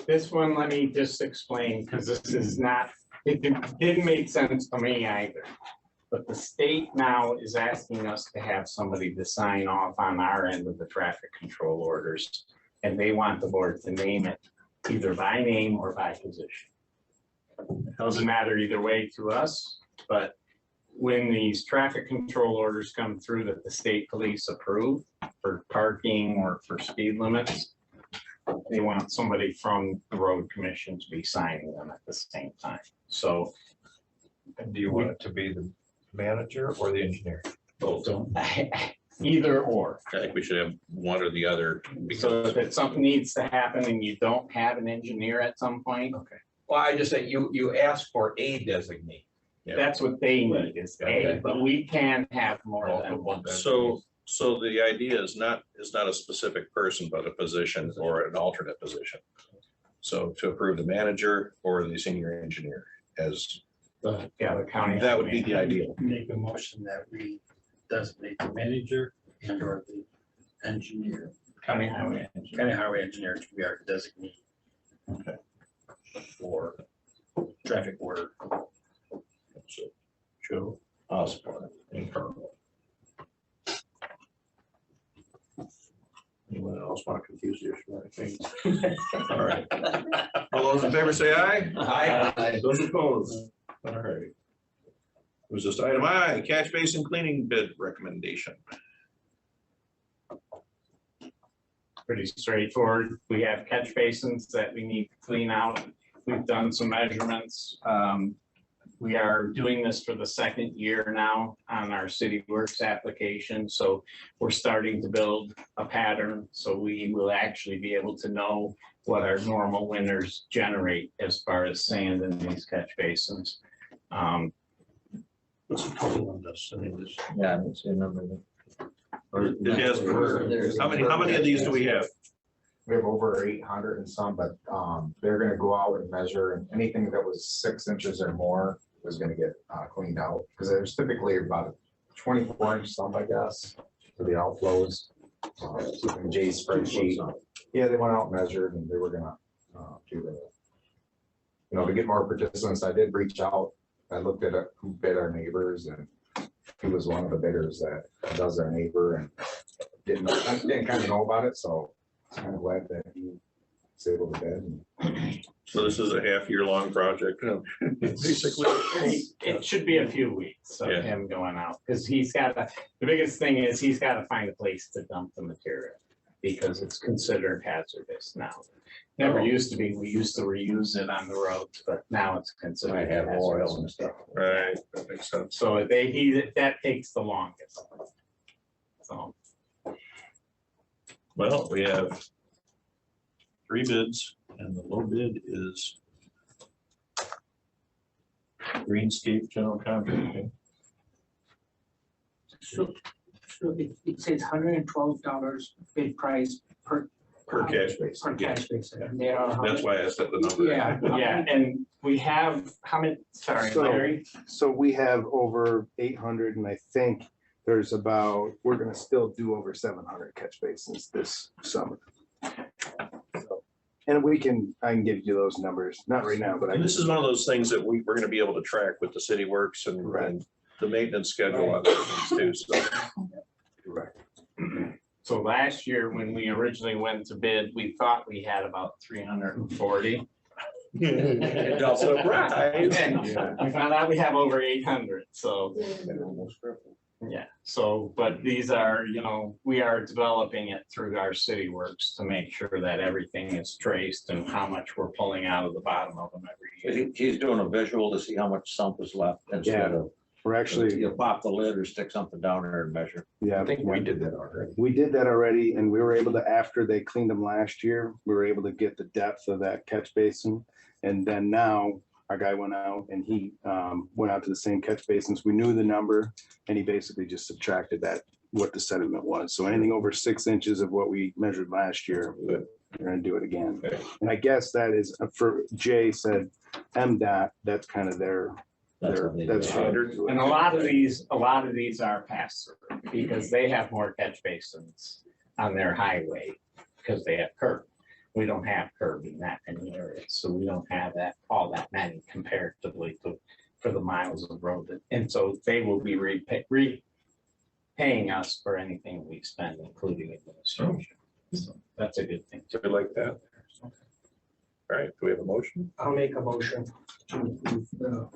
this one, let me just explain, because this is not, it didn't make sense to me either. But the state now is asking us to have somebody to sign off on our end of the traffic control orders. And they want the board to name it either by name or by position. It doesn't matter either way to us, but when these traffic control orders come through that the state police approve, for parking or for speed limits, they want somebody from the road commission to be signing them at the same time. So And do you want it to be the manager or the engineer? Both. either or. I think we should have one or the other. So if something needs to happen and you don't have an engineer at some point, Well, I just said you asked for a designee. that's what they need is Okay. A, but we can have more than one. So the idea is not a specific person, but a position or an alternate position. So to approve the manager or the senior engineer as, Yeah, the county. that would be the ideal. Make a motion that we designate the manager and or the engineer, County highway. county highway engineer to be our designee. Okay. For traffic order. So, Joe, I'll support it. and Carl. Anyone else want to confuse the issue? I think. All right. All those in favor say aye. Aye. Those opposed? All right. It was just item I, catch basin cleaning bid recommendation. Pretty straightforward. We have catch basins that we need to clean out. We've done some measurements. We are doing this for the second year now on our City Works application. So we're starting to build a pattern. So we will actually be able to know what our normal winters generate as far as sand in these catch basins. What's the total on this? I think this. Yeah, that's the number. Did you ask for, how many of these do we have? We have over 800 and some, but they're gonna go out and measure, and anything that was 6 inches or more was gonna get cleaned out. Because there's typically about a 24-inch sump, I guess, for the outflows. In Jay's spreadsheet, yeah, they went out and measured, and they were gonna do the, to get more participants. I did reach out. I looked at who bid our neighbors, and he was one of the bidders that does our neighbor, and didn't kind of know about it, so I'm kind of glad that he was able to bid. So this is a half-year-long project, basically. It should be a few weeks of Yeah. him going out, because the biggest thing is he's got to find a place to dump the material, because it's considered hazardous now. Never used to be, we used to reuse it on the roads, but now it's considered. Might have oil hazardous and stuff. Right, that makes sense. So that takes the longest. So, Well, we have 3 bids, and the low bid is Greenscape General Contracting. So it says $112 bid price per Per catch basin. per catch basin. And there are. That's why I said the number. Yeah. yeah, and we have, how many, sorry, So- Larry? So we have over 800 and I think there's we're gonna still do over 700 catch basins this summer. So, and I can give you those numbers, not right now, but I And this is one of those things that we're gonna be able to track with the City Works and the maintenance schedule on these too, so. Correct. So last year, when we originally went to bid, we thought we had about 340. Surprise. And we found out we have over 800, so. Yeah, so, but these are, we are developing it through our City Works to make sure that everything is traced and how much we're pulling out of the bottom of them every year. He's doing a visual to see how much sump is left instead of. We're actually, You pop the lid or stick something down there and measure. yeah. I think we did that already. We did that already and we were able to, after they cleaned them last year, we were able to get the depth of that catch basin. And then now our guy went out and he went out to the same catch basins. We knew the number and he basically just subtracted that, what the sediment was. So anything over 6 inches of what we measured last year, we're gonna do it again. Okay. And I guess that is, for Jay said, MDOT, that's kind of That's what they that's do. standard. And a lot of these are pass through because they have more catch basins on their highway because they have curb. We don't have curb in that many areas, so we don't have all that many comparatively for the miles of road. And so they will be repaying us for anything we spend, including administration. So that's a good thing. So we like that. All right, do we have a motion I'll make a motion to approve the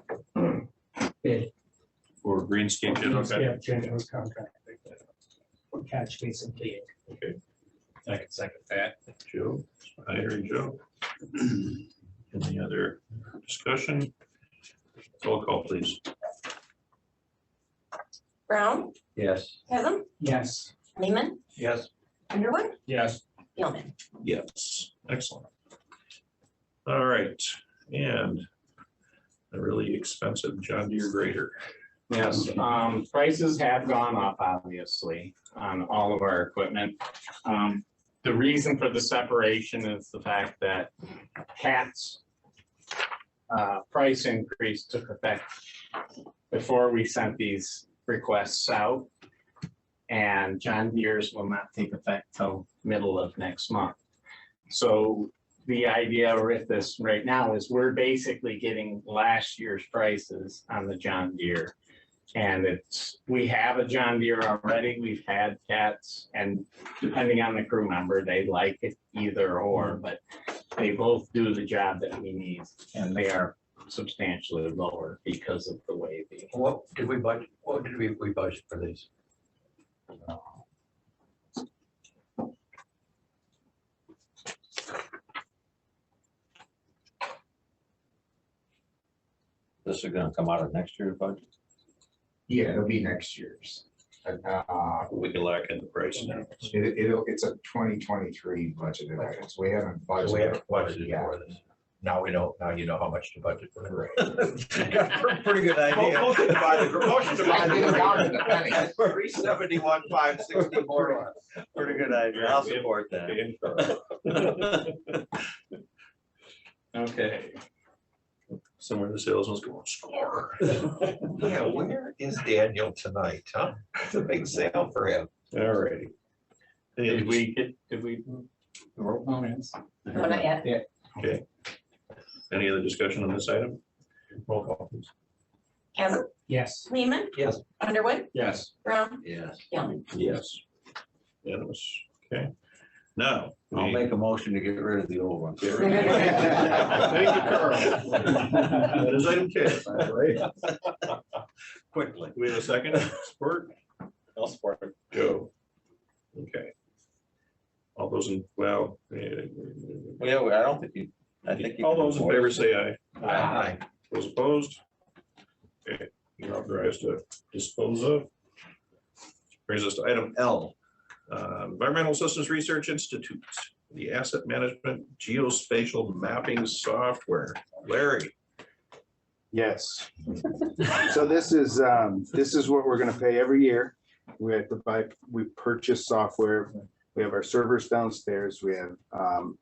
bid. for Greenscape General Contracting? General contract for catch basin cleaning. I can second that. Joe, I heard Joe. Any other discussion? Roll call, please. Brown, Yes. Kevin, Yes. Lehman, Yes. Underwood, yes. Gilman. Yes, excellent. All right, and a really expensive John Deere grader. Yes, prices have gone up, obviously, on all of our equipment. The reason for the separation is the fact that CAT's price increase took effect before we sent these requests out. And John Deere's will not take effect till middle of next month. So the idea with this right now is we're basically getting last year's prices on the John Deere. And we have a John Deere already, we've had CATs, and depending on the crew member, they like it either or, but they both do the job that we need, and they are substantially lower because of the way the. What did we budget for these? This is gonna come out of next year's budget? Yeah, it'll be next year's. We can lock in the price now. It's a 2023 budgeted items. We haven't budgeted. We haven't budgeted yet. for this. Now we know, now you know how much to budget for. Right. Pretty good idea. Motion to buy I did it down to the penny. 371, 564. Pretty good idea. I'll support that. Okay. Somewhere the salesman's going, score. Yeah, where is Daniel tonight, huh? It's a big sale for him. All righty. Did we? Roll call, yes. No, not yet. Okay. Any other discussion on this item? Roll call, please. Kevin, Yes. Lehman, Yes. Underwood, Yes. Brown, Yes. Gilman. Yes. Unanimous. Okay. Now. I'll make a motion to get rid of the old ones. Thank you, Carl. That is item K. Quickly. Do we have a second? Support? I'll support it. Joe. Okay. All those in, well. Yeah, I don't think you, I think. All those in favor say aye. Aye. Those opposed? Okay, you're authorized to dispose of. Brings us to item L. Environmental Systems Research Institute, the asset management geospatial mapping software. Larry. Yes. So this is what we're gonna pay every year. We have to buy, we purchase software. We have our servers downstairs. We have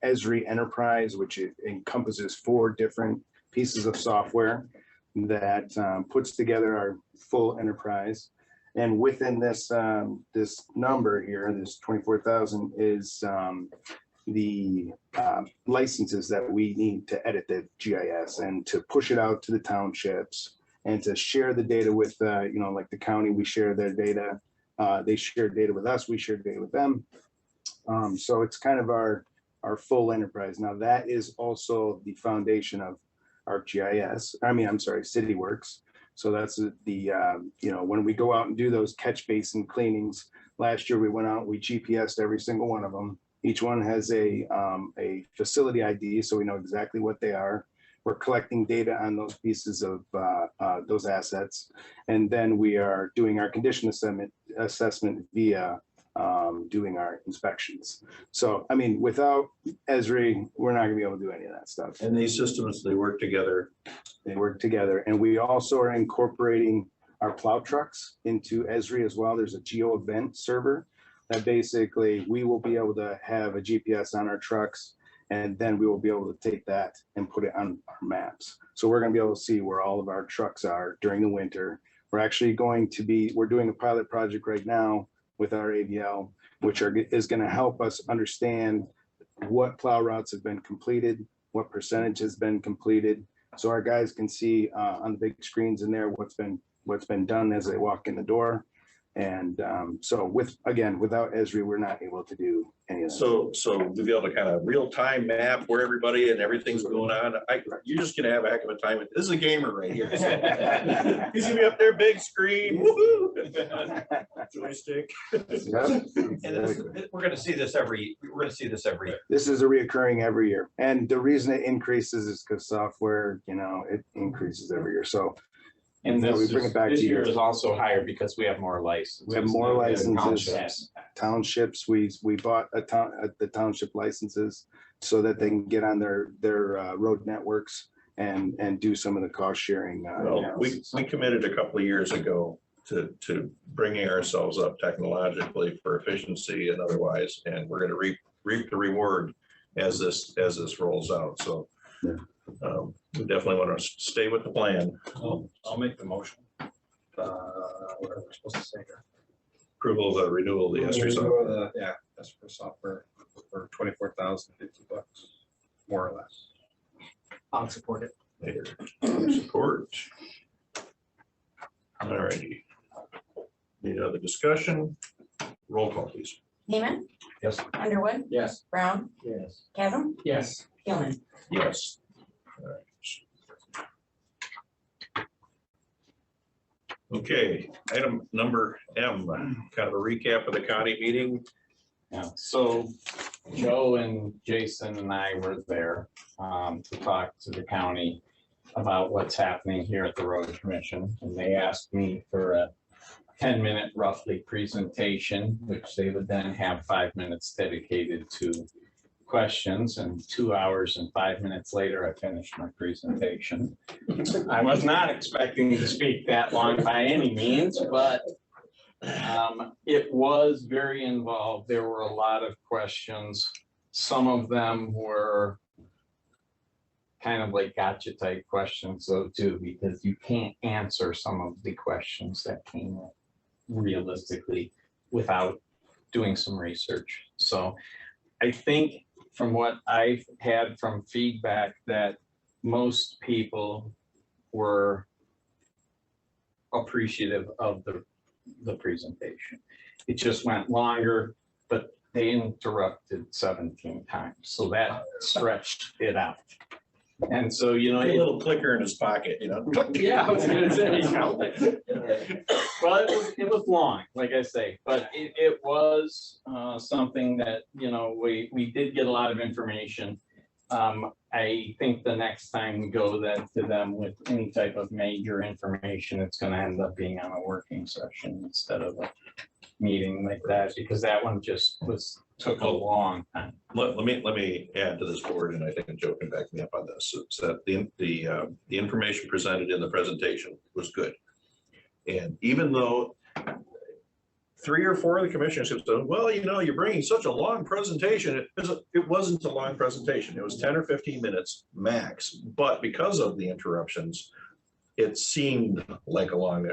Esri Enterprise, which encompasses 4 different pieces of software that puts together our full enterprise. And within this this number here, this 24,000 is the licenses that we need to edit the GIS and to push it out to the townships and to share the data with, you know, like the county, we share their data. They share data with us, we share data with them. So it's kind of our full enterprise. Now that is also the foundation of ArcGIS. I'm sorry, CityWorks. So that's the, you know, when we go out and do those catch basin cleanings, last year we went out, we GPSed every single one of them. Each one has a facility ID, so we know exactly what they are. We're collecting data on those pieces of those assets. And then we are doing our condition assessment via doing our inspections. So, I mean, without Esri, we're not gonna be able to do any of that stuff. And these systems, they work together. They work together. And we also are incorporating our plow trucks into Esri as well. There's a geo event server that basically we will be able to have a GPS on our trucks, and then we will be able to take that and put it on our maps. So we're gonna be able to see where all of our trucks are during the winter. We're actually going to be, we're doing a pilot project right now with our AVL, which is gonna help us understand what plow routes have been completed, what percentage has been completed. So our guys can see on the big screens in there what's been done as they walk in the door. And so without Esri, we're not able to do any of that. So to be able to kind of real time map where everybody and everything's going on, you're just gonna have a heck of a time. This is a gamer right here. He's gonna be up there, big screen, woohoo, joystick. And we're gonna see this every year. This is a reoccurring every year. And the reason it increases is because software, it increases every year. So And Yeah, this we bring is- it back this to year you. is also higher because we have more licenses. we have more than licenses, townships. townships. We bought the township licenses so that they can get on their road networks and do some of the cost sharing. Well, we committed a couple of years ago to bringing ourselves up technologically for efficiency and otherwise, and we're gonna reap the reward as this rolls out, so. Yeah. We definitely want to stay with the plan. I'll make the motion. What are we supposed to say here? Approval of the renewal of the ESER software. Yeah, that's for software for $24,050, more or less. I'll support it. Later. Support. All righty. Any other discussion? Roll call, please. Heeman, Yes. Underwood, Yes. Brown, Yes. Chasm, Yes. Gilman. Yes. All right. Okay, item number M, kind of a recap of the county meeting. Yeah, so Joe and Jason and I were there to talk to the county about what's happening here at the road commission. And they asked me for a 10-minute roughly presentation, which they would then have 5 minutes dedicated to questions, and 2 hours and 5 minutes later, I finished my presentation. I was not expecting to speak that long by any means, but it was very involved. There were a lot of questions. Some of them were kind of like gotcha type questions though too, because you can't answer some of the questions that came up realistically without doing some research. So I think from what I've had from feedback that most people were appreciative of the presentation. It just went longer, but they interrupted 17 times. So that stretched it out. And so, A little clicker in his pocket, Yeah, I was gonna say. Well, it was long, like I say, but it was something that, we did get a lot of information. I think the next time we go to them with any type of major information, it's gonna end up being on a working session instead of a meeting like that, because that one just took a long time. Let me add to this board, and I think Joe can back me up on this, is that the information presented in the presentation was good. And even though 3 or 4 of the commissioners have said, well, you're bringing such a long presentation, it wasn't a long presentation. It was 10 or 15 minutes max, but because of the interruptions, it seemed like a long,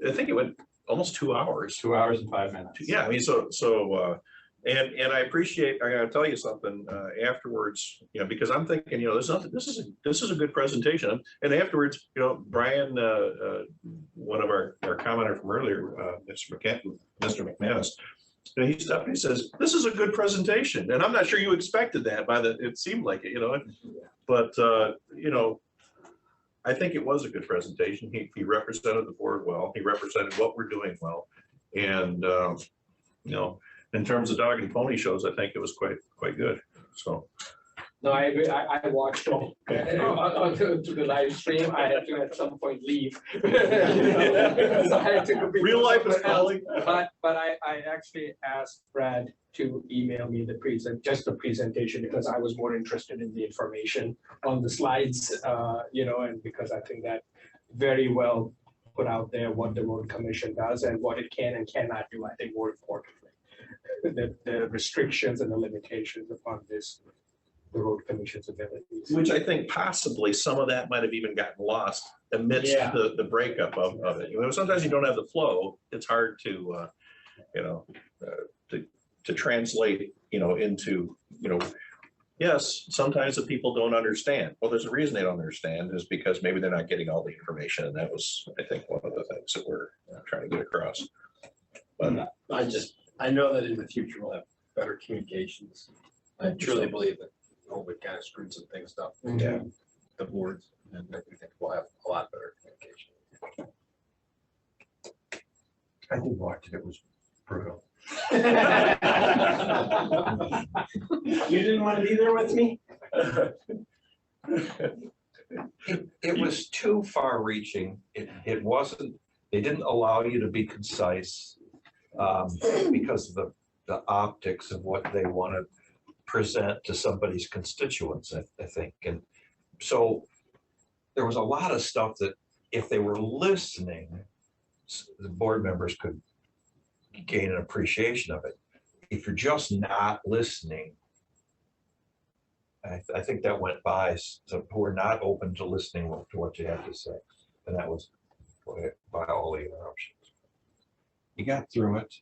I think it went almost 2 hours. 2 hours and 5 minutes. Yeah, and I appreciate, I gotta tell you something, afterwards, because I'm thinking, this is a good presentation. And afterwards, Brian, one of our commenter from earlier, Mr. McManus, he stopped and he says, this is a good presentation. And I'm not sure you expected that it seemed like it, but, I think it was a good presentation. He represented the board well. He represented what we're doing well. And, in terms of dog and pony shows, I think it was quite good. So. No, I agree. I watched all to the live stream. I had to at some point leave. So I had to go be Real life is somewhere else. calling. But I actually asked Brad to email me the presentation because I was more interested in the information on the slides, and because I think that very well put out there what the road commission does and what it can and cannot do. I think more importantly, the restrictions and the limitations upon the road commission's abilities. Which I think possibly some of that might have even gotten lost amidst the breakup of it. Sometimes you don't have the flow. It's hard to, to translate, into, yes, sometimes the people don't understand. Well, there's a reason they don't understand is because maybe they're not getting all the information. And that was, I think, one of the things that we're trying to get across. but I know that in the future we'll have better communications. I truly believe that COVID kind of screwed some things up. Yeah. The boards, and I think we'll have a lot better communication. I think watching it was brutal. You didn't want to be there with me? It was too far reaching. It wasn't, they didn't allow you to be concise because of the optics of what they want to present to somebody's constituents, I think. And so there was a lot of stuff that if they were listening, the board members could gain an appreciation of it. If you're just not listening, I think that went by some who are not open to listening to what you have to say. And that was by all the interruptions. You got through it.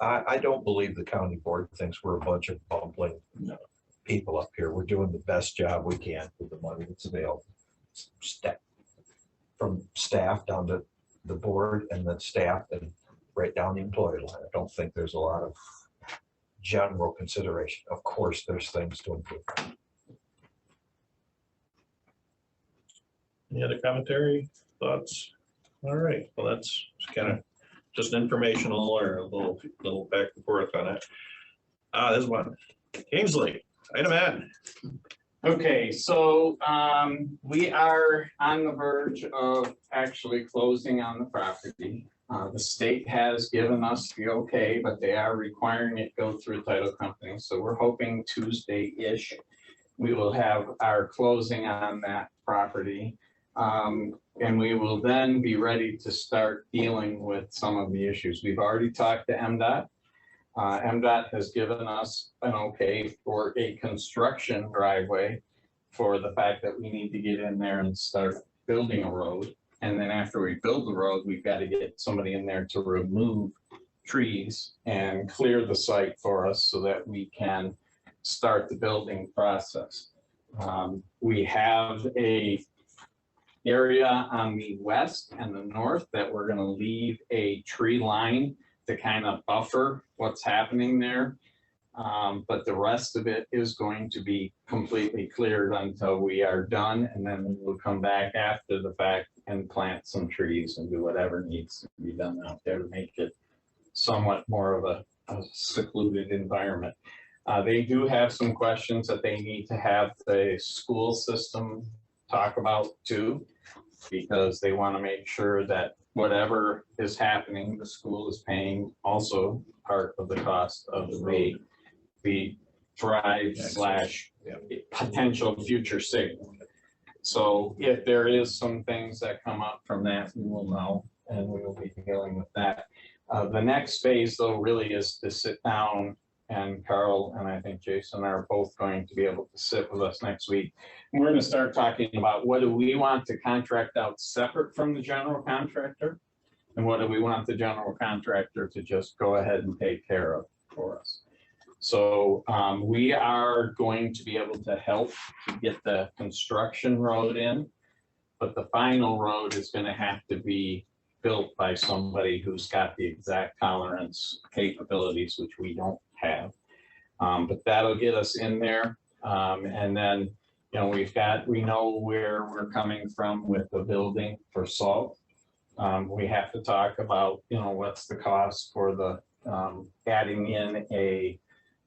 I don't believe the county board thinks we're a bunch of bumbling people up here. We're doing the best job we can with the money that's available. From staff down to the board and then staff and right down the employee line. I don't think there's a lot of general consideration. Of course, there's things to improve. Any other commentary, thoughts? All right, well, that's kind of just informational or a little back and forth on it. This one, Kingsley, item N. Okay, so we are on the verge of actually closing on the property. The state has given us the okay, but they are requiring it go through a title company. So we're hoping Tuesday-ish, we will have our closing on that property. And we will then be ready to start dealing with some of the issues. We've already talked to MDOT. MDOT has given us an okay for a construction driveway for the fact that we need to get in there and start building a road. And then after we build the road, we've got to get somebody in there to remove trees and clear the site for us so that we can start the building process. We have a area on the west and the north that we're going to leave a tree line to kind of buffer what's happening there. But the rest of it is going to be completely cleared until we are done. And then we'll come back after the fact and plant some trees and do whatever needs to be done out there to make it somewhat more of a secluded environment. They do have some questions that they need to have the school system talk about too, because they want to make sure that whatever is happening, the school is paying also part of the cost of the drive / potential future signal. So if there is some things that come up from that, we will know, and we will be dealing with that. The next phase though really is to sit down, and Carl and I think Jason are both going to be able to sit with us next week. And we're going to start talking about what do we want to contract out separate from the general contractor, and what do we want the general contractor to just go ahead and take care of for us. So we are going to be able to help to get the construction road in, but the final road is going to have to be built by somebody who's got the exact tolerance capabilities, which we don't have. But that'll get us in there. And then, you know, we know where we're coming from with the building for salt. We have to talk about, you know, what's the cost for the adding in a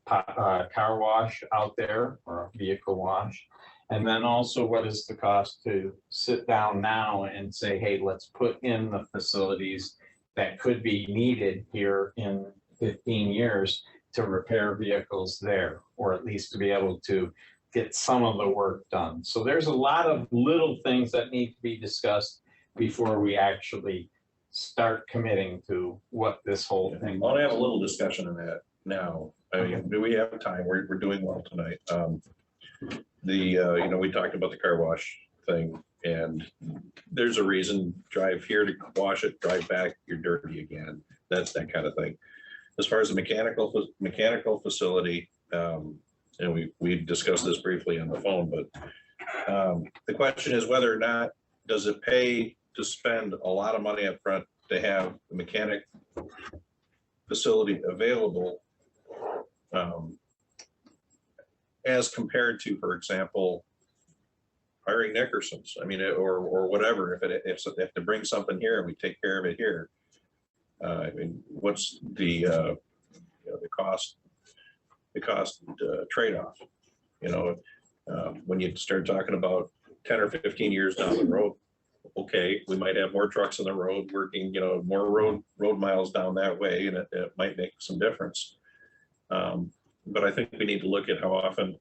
car wash out there or a vehicle wash. And then also what is the cost to sit down now and say, hey, let's put in the facilities that could be needed here in 15 years to repair vehicles there, or at least to be able to get some of the work done. So there's a lot of little things that need to be discussed before we actually start committing to what this whole thing. I want to have a little discussion on that now. I mean, do we have time? We're doing well tonight. You know, we talked about the car wash thing, and there's a reason. Drive here to wash it, drive back, you're dirty again. That's that kind of thing. As far as the mechanical facility, and we discussed this briefly on the phone, but the question is whether or not does to spend a lot of money up front to have the mechanic facility available, as compared to, for example, hiring Nickerson's, I mean, or whatever, if they have to bring something here and we take care of it here. I mean, what's the cost trade-off? When you start talking about 10 or 15 years down the road, okay, we might have more trucks on the road working, more road miles down that way, and it might make some difference. But I think we need to look at how often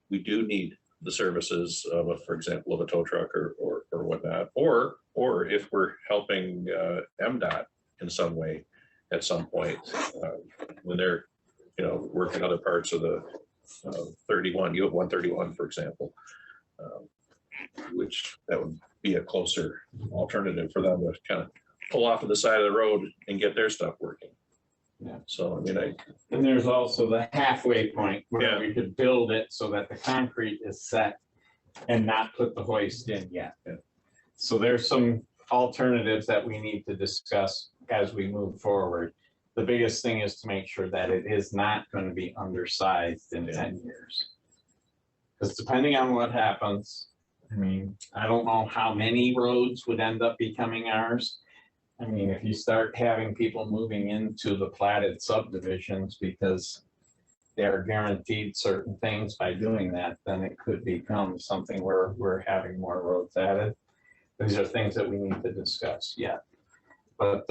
we do need the services of, for example, of a tow truck or whatnot, or if we're helping MDOT in some way at some point when they're, working other parts of the 31, you have 131, for example, which that would be a closer alternative for them to kind of pull off of the side of the road and get their stuff working. Yeah. So, I mean, And there's also the halfway point where Yeah. we could build it so that the concrete is set and not put the hoist in yet. Yeah. So there's some alternatives that we need to discuss as we move forward. The biggest thing is to make sure that it is not going to be undersized in 10 years. Because depending on what happens, I mean, I don't know how many roads would end up becoming ours. I mean, if you start having people moving into the platted subdivisions because they're guaranteed certain things by doing that, then it could become something where we're having more roads added. These are things that we need to discuss yet. But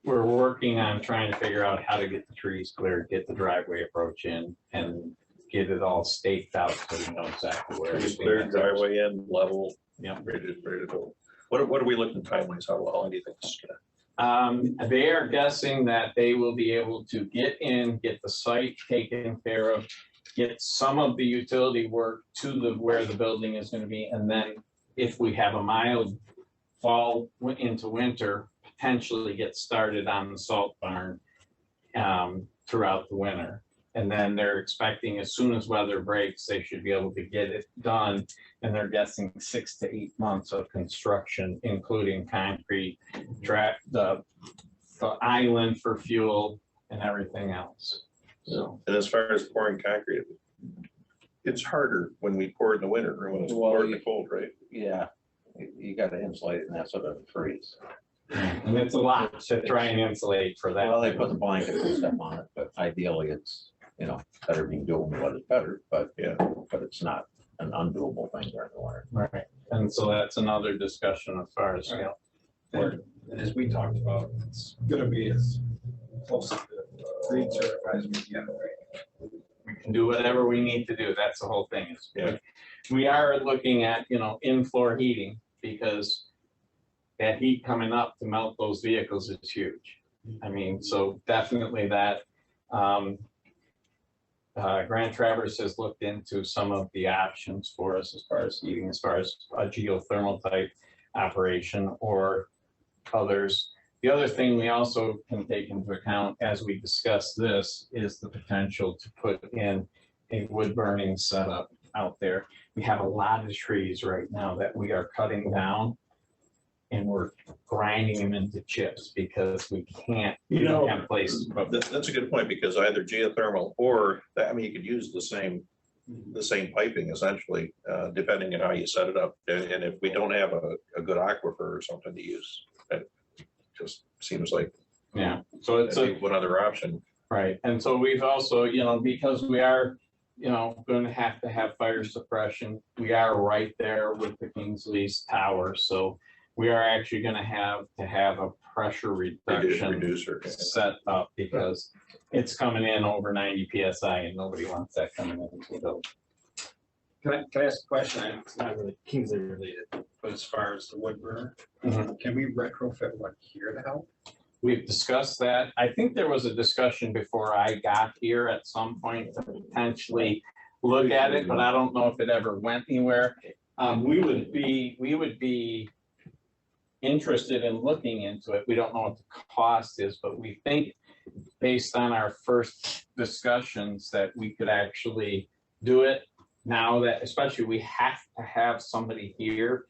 we're working on trying to figure out how to get the trees cleared, get the driveway approach in, and get it all staked out so we know exactly where. trees cleared, driveway in, level, Yeah. ready to go. What are we looking time-wise? How long do you think it's gonna? They are guessing that they will be able to get in, get the site taken care of, get some of the utility work to where the building is gonna be, and then if we have a mild fall into winter, potentially get started on the salt barn throughout the winter. And then they're expecting as soon as weather breaks, they should be able to get it done. And they're guessing 6 to 8 months of construction, including concrete, the island for fuel and everything else. So. And as far as pouring concrete, it's harder when we pour in the winter or when it's poured in the cold, right? Yeah, you gotta insulate it and that's what it freeze. And it's a lot to try and insulate for that. Well, they put the blankets and stuff on it, but ideally it's, better being doable than what is better, but yeah, but it's not an undoable thing during the winter. Right. And so that's another discussion as far as, And as we talked about, it's gonna be as close to green certified as we can, right? we can do whatever we need to do. That's the whole thing is. We are looking at, in-floor heating because that heat coming up to melt those vehicles is huge. I mean, so definitely that. Grand Traverse has looked into some of the options for us as far as heating, as far as a geothermal type operation or others. The other thing we also can take into account as we discuss this is the potential to put in a wood burning setup out there. We have a lot of trees right now that we are cutting down and we're grinding them into chips because we don't have places to put them. That's a good point, because either geothermal or, you could use the same piping essentially, depending on how you set it up. And if we don't have a good aquifer or something to use, that just seems like. Yeah, so it's one other option. Right, and so we've also, because we are, going to have fire suppression, we are right there with the Kingsley's tower, so we are actually going to have a pressure reducer set up because it's coming in over 90 PSI and nobody wants that coming into the building. Can I ask a question? It's not really Kingsley related, but as far as the wood burner, can we retrofit one here to help? We've discussed that. I think there was a discussion before I got here at some point to potentially look at it, but I don't know if it ever went anywhere. We would be interested in looking into it. We don't know what the cost is, but we think based on our first discussions that we could actually do it now that, especially we have to have somebody here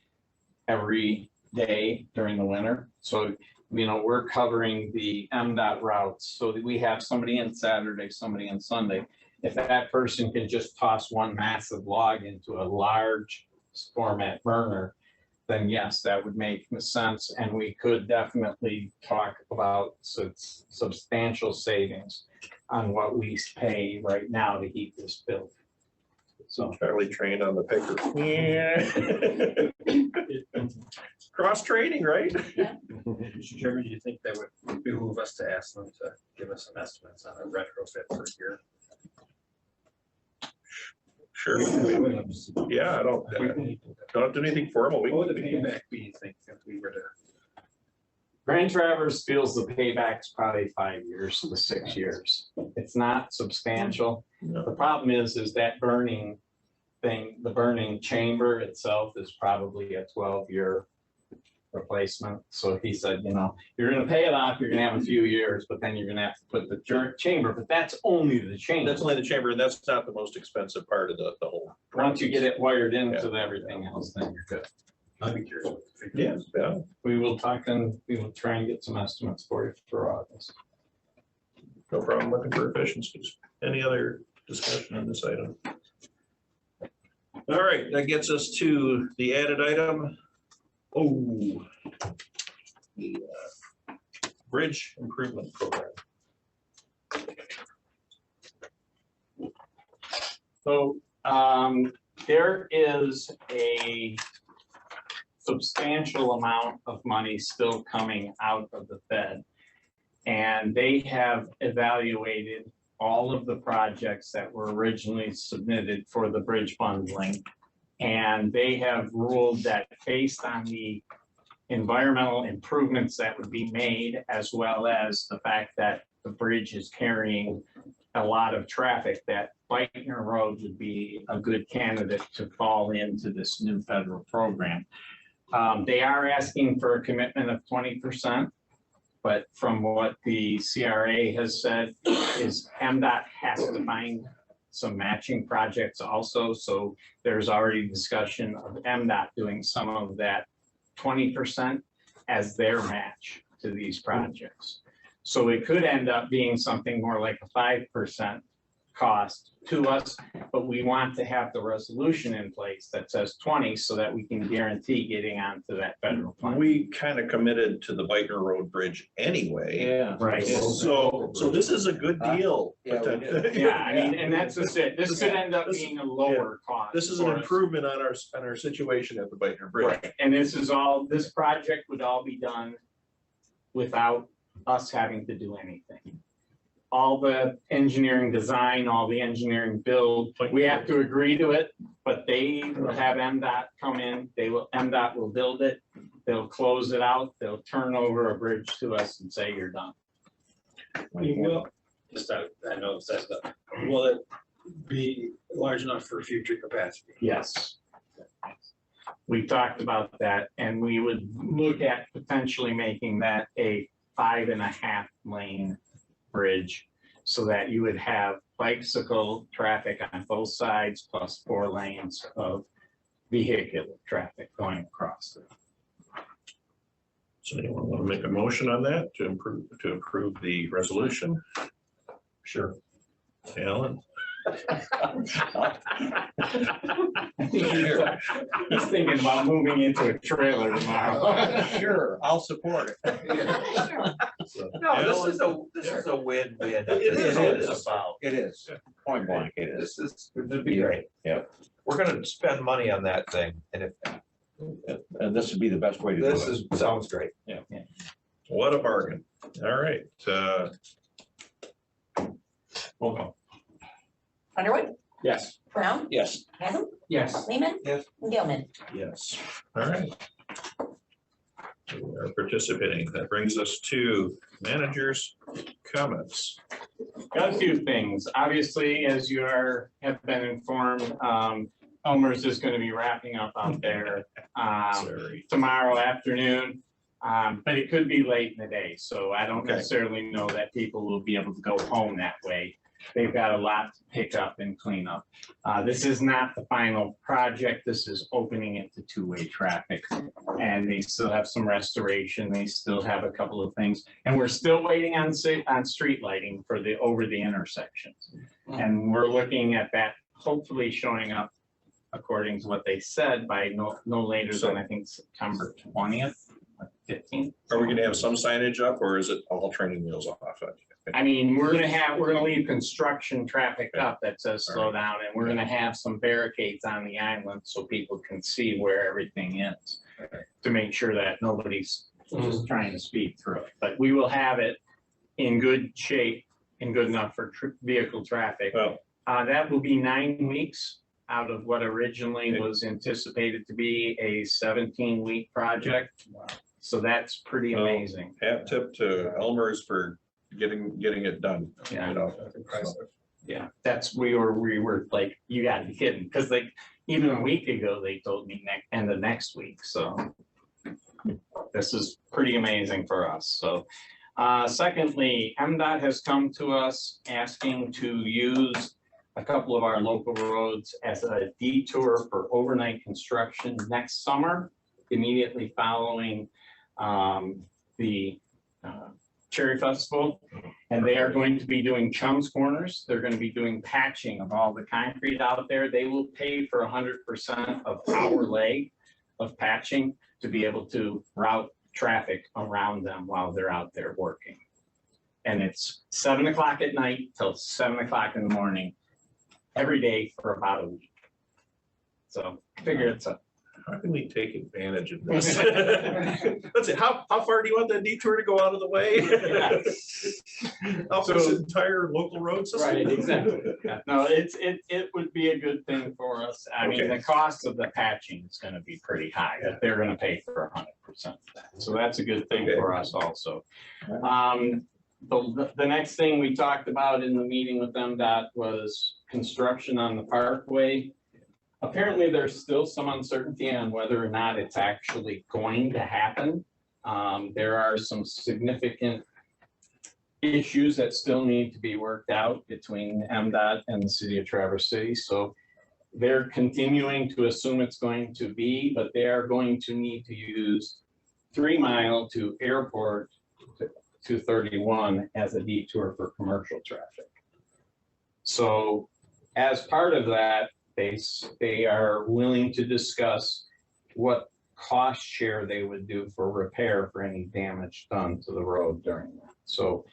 every day during the winter. So, we're covering the MDOT routes so that we have somebody in Saturday, somebody in Sunday. If that person can just toss one massive log into a large format burner, then yes, that would make sense. And we could definitely talk about substantial savings on what we pay right now to heat this building. So Charlie trained on the picker. Yeah. Cross training, right? Mr. Chairman, do you think that would behoove us to ask them to give us some estimates on a retrofit for a year? Sure. Yeah, I don't have to do anything formal. What would the payback be, you think, if we were to? Grand Traverse feels the payback's probably 5 years to 6 years. It's not substantial. The problem is that burning thing, the burning chamber itself is probably a 12-year replacement. So he said, you're gonna pay it off, you're gonna have a few years, but then you're gonna have to put the chamber, but that's only the chamber. That's only the chamber, and that's not the most expensive part of the whole. Once you get it wired into everything else, then you're good. I'd be curious. What the figure is. Yeah. We will talk and we will try and get some estimates for you for August. No problem looking for efficiencies. Any other discussion on this item? All right, that gets us to the added item. Oh. The bridge improvement program. So there is a substantial amount of money still coming out of the Fed. And they have evaluated all of the projects that were originally submitted for the bridge bundling. And they have ruled that based on the environmental improvements that would be made, as well as the fact that the bridge is carrying a lot of traffic, that Beitner Road would be a good candidate to fall into this new federal program. They are asking for a commitment of 20%, but from what the CRA has said is MDOT has to find some matching projects also. So there's already discussion of MDOT doing some of that 20% as their match to these projects. So it could end up being something more like a 5% cost to us, but we want to have the resolution in place that says 20 so that we can guarantee getting onto that federal fund. We kind of committed to the Beitner Road Bridge anyway. Yeah. Right. So this is a good deal. Yeah, we did. Yeah, I mean, and that's just it. This could end up being a lower cost. This is an for us. improvement on our situation at the Beitner Bridge. Right. And this project would all be done without us having to do anything. All the engineering design, all the engineering build, we have to agree to it, but they will have MDOT come in, MDOT will build it, they'll close it out, they'll turn over a bridge to us and say, you're done. Will, I know it's that, but will it be large enough for future capacity? Yes. We talked about that, and we would look at potentially making that a 5.5 lane bridge so that you would have bicycle traffic on both sides plus 4 lanes of vehicular traffic going across it. So anyone want to make a motion on that to approve the resolution? Sure. Alan? He's thinking about moving into a trailer tomorrow. Sure, I'll support it. No, this is a win-win. It is. Point blank, it is. It'd be great. Yep. We're gonna spend money on that thing, and And this would be the best way to do it. this sounds great. Yeah. What a bargain. All right. Roll call. Underwood, Yes. Brown, Yes. Hassel, Yes. Lehman. Yes. And Gilman. Yes. All right. We are participating. That brings us to managers' comments. Got a few things. Obviously, as you have been informed, Elmer's is going to be wrapping up out there Sorry. tomorrow afternoon. But it could be late in the day, so I don't Okay. necessarily know that people will be able to go home that way. they've got a lot to pick up and clean up. This is not the final project. This is opening it to two-way traffic. And they still have some restoration. They still have a couple of things. And we're still waiting on street lighting for the over the intersections. And we're looking at that hopefully showing up according to what they said by no later than I think September 20th, 15th. Are we gonna have some signage up or is it all training wheels off? I mean, we're gonna leave construction traffic up that says slow down, and we're gonna have some barricades on the island so people can see where everything is. To make sure that nobody's just trying to speed through it, but we will have it in good shape and good enough for vehicle traffic. Well, that will be 9 weeks out of what originally was anticipated to be a 17-week project. So that's pretty amazing. hat tip to Elmer's for getting it done. Yeah. You know, Yeah, we were like, you gotta be kidding, because like, even a week ago, they told me end of next week, so. This is pretty amazing for us, so. Secondly, MDOT has come to us asking to use a couple of our local roads as a detour for overnight construction next summer, immediately following the Cherry Festival. And they are going to be doing Chum's Corners. They're going to be doing patching of all the concrete out there. They will pay for 100% of our leg of patching to be able to route traffic around them while they're out there working. And it's 7 o'clock at night till 7 o'clock in the morning, every day for about a week. So I figure it's a. How can we take advantage of this? Let's see, how far do you want that detour to go out of the way? Up this entire local road system? Right, exactly. Yeah, no, it would be a good thing for us. I mean, the cost of the patching is gonna be pretty high, but they're gonna pay for 100% of that. So that's a good thing for us also. The next thing we talked about in the meeting with MDOT was construction on the Parkway. Apparently, there's still some uncertainty on whether or not it's actually going to happen. There are some significant issues that still need to be worked out between MDOT and the city of Traverse City. So they're continuing to assume it's going to be, but they are going to need to use 3 Mile to Airport to 31 as a detour for commercial traffic. So as part of that, they are willing to discuss what cost share they would do for repair for any damage done to the road during that. So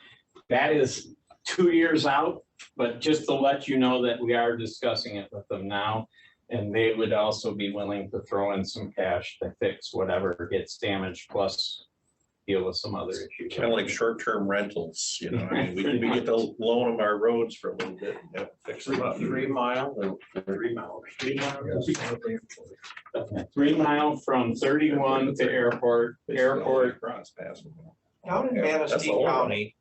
that is 2 years out, but just to let you know that we are discussing it with them now. And they would also be willing to throw in some cash to fix whatever gets damaged, plus deal with some other issues. Kind of like short-term rentals, you know, I mean, we get to loan them our roads for a little bit and have to fix them up. 3 Mile. 3 Mile. 3 Mile from 31 to Airport. Cross pass. Down in Yeah, that's the Manistee old one. County,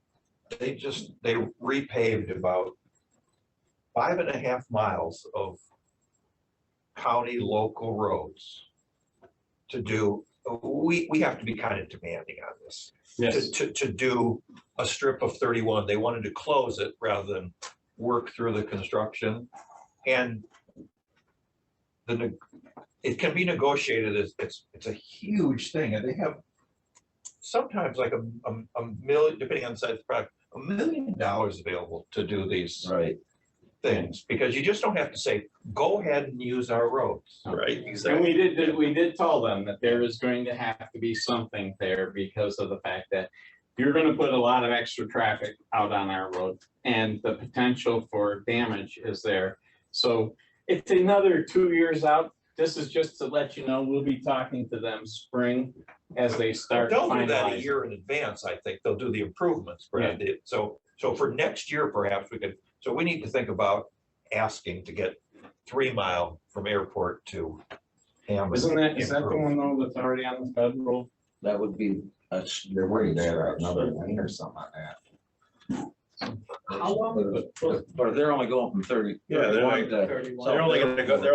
they repaved about 5.5 miles of county local roads to do. We have to be kind of demanding on this. Yes. To do a strip of 31, they wanted to close it rather than work through the construction. And it can be negotiated as it's a huge thing, and they have sometimes like a million, depending on the size of the project, $1 million available to do these things, because you just don't have to say, go ahead and use our roads. Right, And we did tell them that there is going to have to be something there because of the fact that you're going to put a lot of extra traffic out on our road and the potential for damage is there. So it's another 2 years out. This is just to let you know, we'll be talking to them spring as they start. They'll do that a finalizing. year in advance, I think. They'll do the improvements, Brad. So for next year, perhaps we could, so we need to think about asking to get 3 Mile from Airport to Hammond. Is that the one though that's already on the federal? That would be, They're worried they have another lane or something like that. how long, but they're only going from 30. Yeah, they're 31 to- They're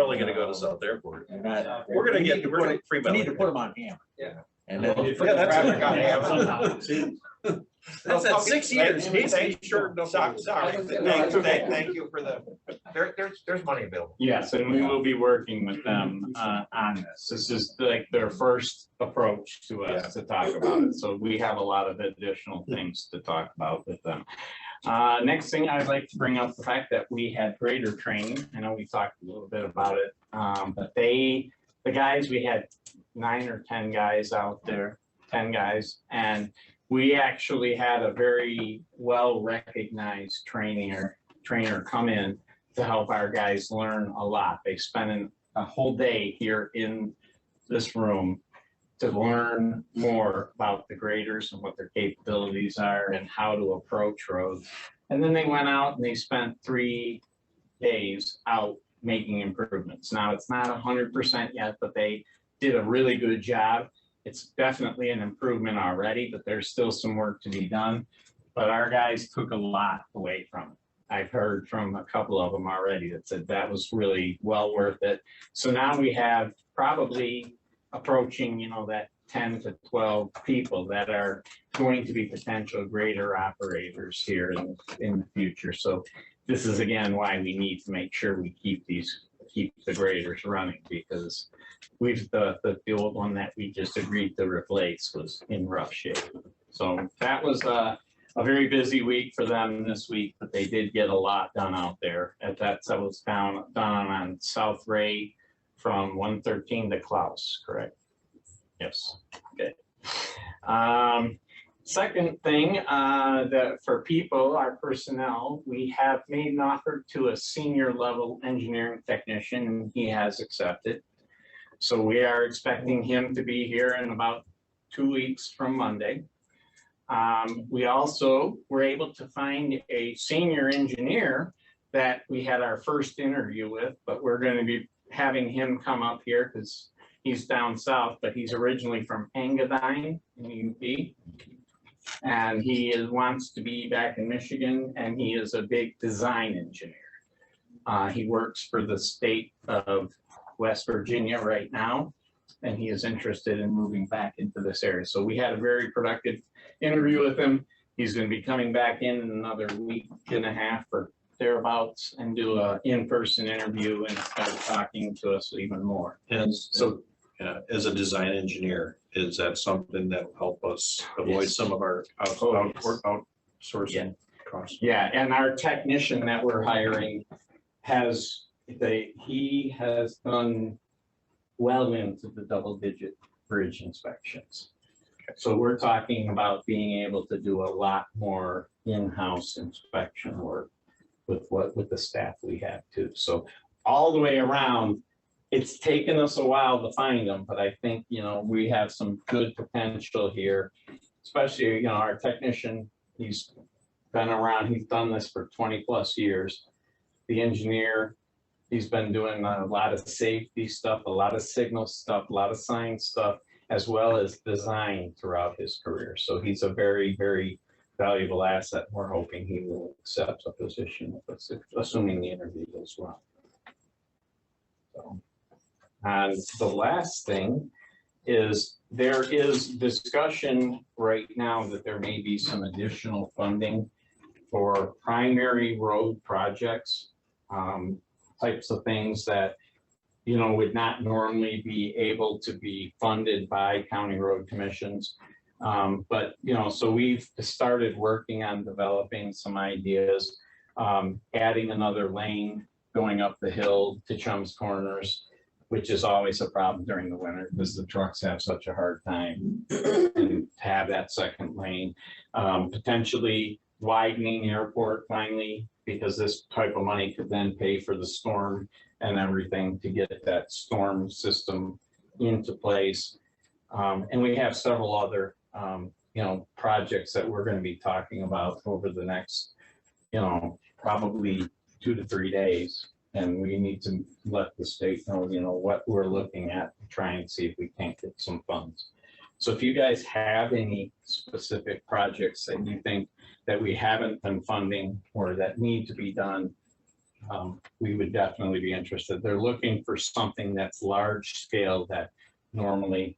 only gonna go to South Airport. And that- We're gonna get, we need to put them on Hammond. Yeah. And then. Yeah, that's- Traffic on Hammond somehow. See, That's at 6 years. Thank you for the, there's money available. Yes, and we will be working with them on this. This is like their first approach to us to talk about it. So we have a lot of additional things to talk about with them. Next thing, I'd like to bring up the fact that we had grader training. I know we talked a little bit about it, but the guys, we had 9 or 10 guys out there, 10 guys, and we actually had a very well-recognized trainer come in to help our guys learn a lot. They spent a whole day here in this room to learn more about the graders and what their capabilities are and how to approach roads. And then they went out and they spent 3 days out making improvements. Now, it's not 100% yet, but they did a really good job. It's definitely an improvement already, but there's still some work to be done. But our guys took a lot away from it. I've heard from a couple of them already that said that was really well worth it. So now we have probably approaching, that 10 to 12 people that are going to be potential grader operators here in the future. So this is again why we need to make sure we keep the graders running, because the old one that we just agreed to replace was in rough shape. So that was a very busy week for them this week, but they did get a lot done out there. That was done on South Ray from 113 to Klaus, correct? Yes. Okay. Second thing, that for people, our personnel, we have made an offer to a senior level engineering technician, and he has accepted. So we are expecting him to be here in about 2 weeks from Monday. We also were able to find a senior engineer that we had our first interview with, but we're going to be having him come up here because he's down south, but he's originally from Engadine in UP. And he wants to be back in Michigan, and he is a big design engineer. He works for the state of West Virginia right now, and he is interested in moving back into this area. So we had a very productive interview with him. He's going to be coming back in another week and a half or thereabouts and do an in-person interview and start talking to us even more. And so as a design engineer, is that something that will help us avoid some of our outsourcing costs? Yeah, and our technician that we're hiring he has done well into the double-digit bridge inspections. So we're talking about being able to do a lot more in-house inspection work with the staff we have too. So all the way around, it's taken us a while to find them, but I think, we have some good potential here, especially, our technician, he's been around, he's done this for 20 plus years. The engineer, he's been doing a lot of safety stuff, a lot of signal stuff, a lot of sign stuff, as well as design throughout his career. So he's a very, very valuable asset. We're hoping he will accept a position with us, assuming the interview goes well. So, and the last thing is there is discussion right now that there may be some additional funding for primary road projects, types of things that, would not normally be able to be funded by county road commissions. But, so we've started working on developing some ideas, adding another lane going up the hill to Chum's Corners, which is always a problem during the winter because the trucks have such a hard time and to have that second lane. Potentially widening the airport finally, because this type of money could then pay for the storm and everything to get that storm system into place. And we have several other, projects that we're going to be talking about over the next, probably 2 to 3 days. And we need to let the state know, what we're looking at, try and see if we can't get some funds. So if you guys have any specific projects that you think that we haven't been funding or that need to be done, we would definitely be interested. They're looking for something that's large scale that normally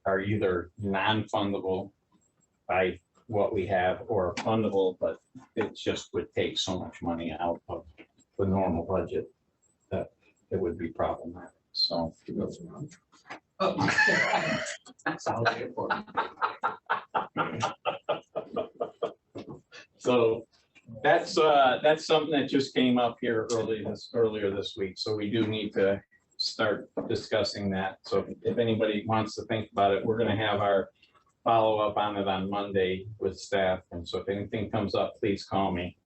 are either non-fundable by what we have or fundable, but it just would take so much money out of the normal budget that it would be problematic, so. Sounds good for me. So that's something that just came up here earlier this week, so we do need to start discussing that. So if anybody wants to think about it, we're gonna have our follow-up on it on Monday with staff, and so if anything comes up, please call me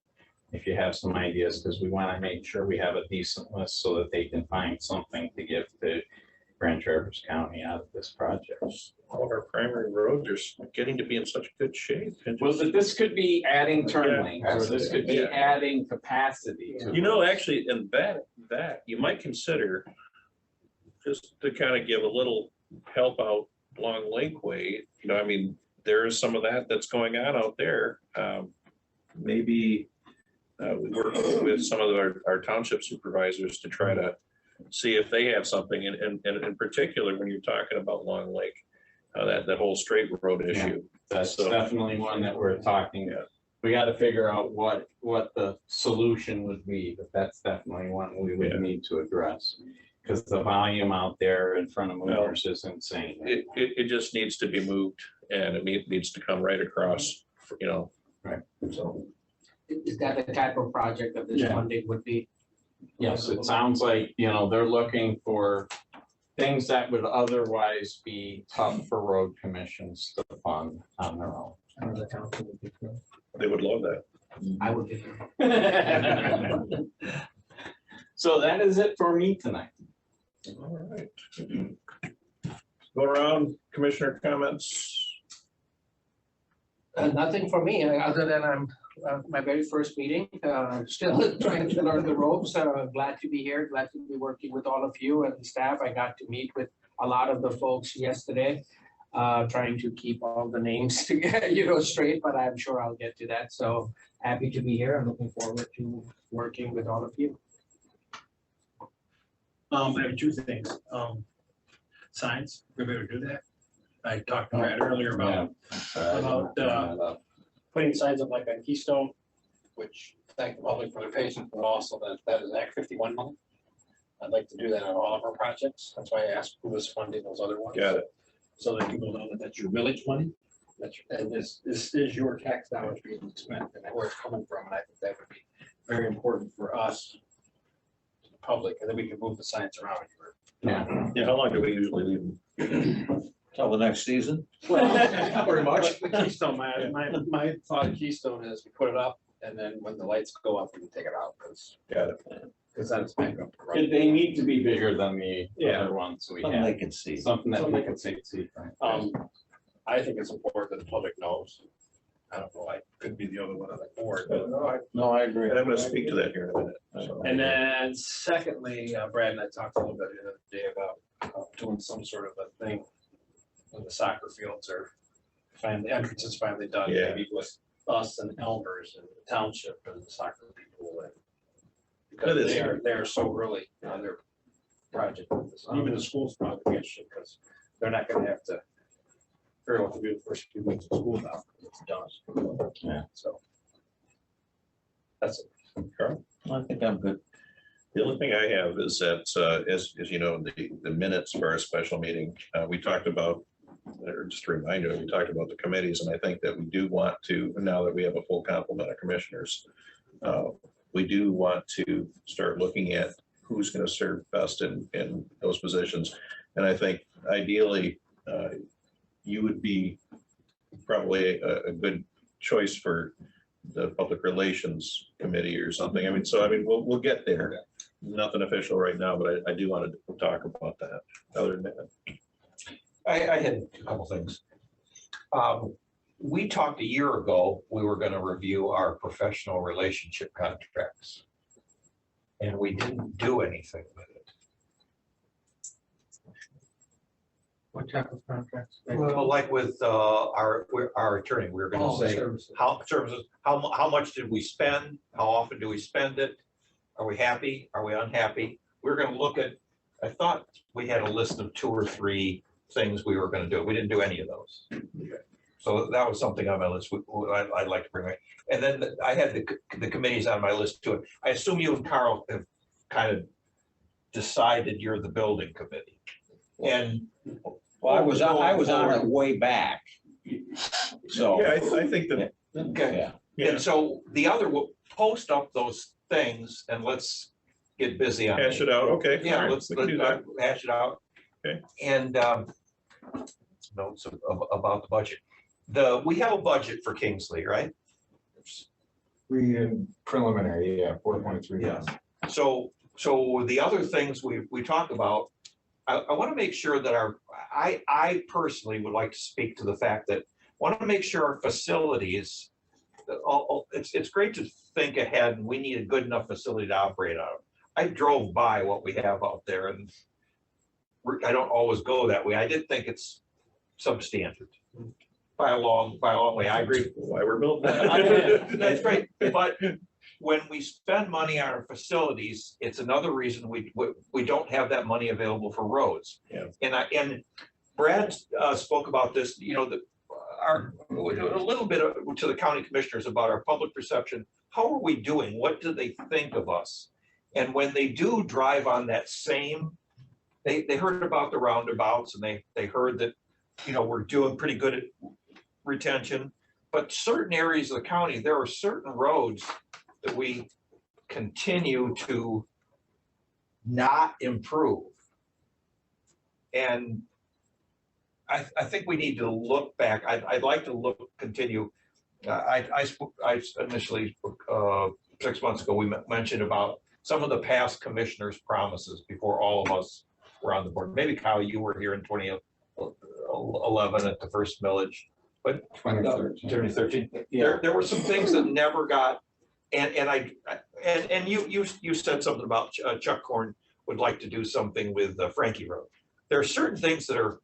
if you have some ideas, because we want to make sure we have a decent list so that they can find something to give to Grand Traverse County out of this project. All of our primary roads are getting to be in such good shape. Well, this could be adding turn lanes, or this could be adding capacity to. You know, actually, and that you might consider, just to kind of give a little help out along Lakeway, you know, I mean, there is some of that that's going on out there. Maybe we work with some of our township supervisors to try to see if they have something, and in particular, when you're talking about Long Lake, that whole straight road issue. That's definitely one that we're talking. We got to figure out what the solution would be, but that's definitely one we would need to address. Because the volume out there in front of movers is insane. It just needs to be moved, and it needs to come right across, you know. Right. So. Is that the type of project that this funding would be? Yes, it sounds like, you know, they're looking for things that would otherwise be tough for road commissions to fund on their own. They would love that. I would be. So that is it for me tonight. All right. Go around, commissioner comments. Nothing for me, other than I'm my very first meeting, still trying to learn the ropes. Glad to be here, glad to be working with all of you and the staff. I got to meet with a lot of the folks yesterday, trying to keep all the names together, you know, straight, but I'm sure I'll get to that. So happy to be here. I'm looking forward to working with all of you. I have two things. Signs, we're going to do that. I talked to Brad earlier about putting signs up like on Keystone, which thank the public for their patience, but also that is Act 51 money. I'd like to do that on all of our projects. That's why I asked who was funding those other ones. Got it. So that people know that that's your village money. And this is your tax dollars being spent and where it's coming from. And I think that would be very important for us, to the public, and then we can move the signs around. Yeah, how long do we usually leave them? Till the next season? Not very much. Keystone, my thought of Keystone is we put it up and then when the lights go up, we can take it out because. Got it. Because then it's back up. They need to be bigger than the other ones we Something have. they can see. Something that they can see. I think it's important that the public knows. I don't know, I could be the other one on the board, but No, I agree. And I'm gonna speak to that here in a minute. So. And then secondly, Brad and I talked a little bit the other day about doing some sort of a thing when the soccer fields are finally, entrances finally done, Yeah. maybe with us and Elmers and the township and the soccer people. And because they are so early on their project. Even the schools probably be interested because they're not gonna have to figure out what to do the first few weeks of school now. It's done. Yeah. So. That's it. Carl? I think I'm good. The only thing I have is that, as you know, the minutes for our special meeting, we talked about, or just to remind you, we talked about the committees, and I think that we do want to, now that we have a full complement of commissioners, we do want to start looking at who's going to serve best in those positions. And I think ideally, you would be probably a good choice for the public relations committee or something. I mean, so I mean, we'll get there. Nothing official right now, but I do want to talk about that. Other than that, I had a couple things. We talked a year ago, we were going to review our professional relationship contracts. And we didn't do anything with it. What type of contracts? Well, like with our attorney, we were going to say, how much did we spend? How often do we spend it? Are we happy? Are we unhappy? We're going to look at, I thought we had a list of 2 or 3 things we were going to do. We didn't do any of those. So that was something on my list, I'd like to bring up. And then I had the committees on my list too. I assume you and Carl have kind of decided you're the building committee. And Well, I was on it way back. So. yeah, I think that, okay. And so the other will post up those things and let's get busy on it. Hash it out, okay. Yeah, all right, let's we can do that. hash it out. Okay. And notes about the budget. We have a budget for Kingsley, right? Preliminary, yeah, 4.3. Yeah. So the other things we talk about, I want to make sure that I personally would like to speak to the fact that want to make sure our facilities, it's great to think ahead and we need a good enough facility to operate out of. I drove by what we have out there and I don't always go that way. I did think it's substandard by a long way. I agree. Why we're building that. That's great. But when we spend money on our facilities, it's another reason we don't have that money available for roads. Yeah. And Brad spoke about this, you know, a little bit to the county commissioners about our public perception. How are we doing? What do they think of us? And when they do drive on that same, they heard about the roundabouts and they heard that, you know, we're doing pretty good at retention, but certain areas of the county, there are certain roads that we continue to not improve. And I think we need to look back. I'd like to continue. I initially, 6 months ago, we mentioned about some of the past commissioners' promises before all of us were on the board. Maybe Kyle, you were here in 2011 at the first millage, but 2013. Yeah. There were some things that never got, and you said something about Chuck Corn would like to do something with Frankie Road. There are certain things that are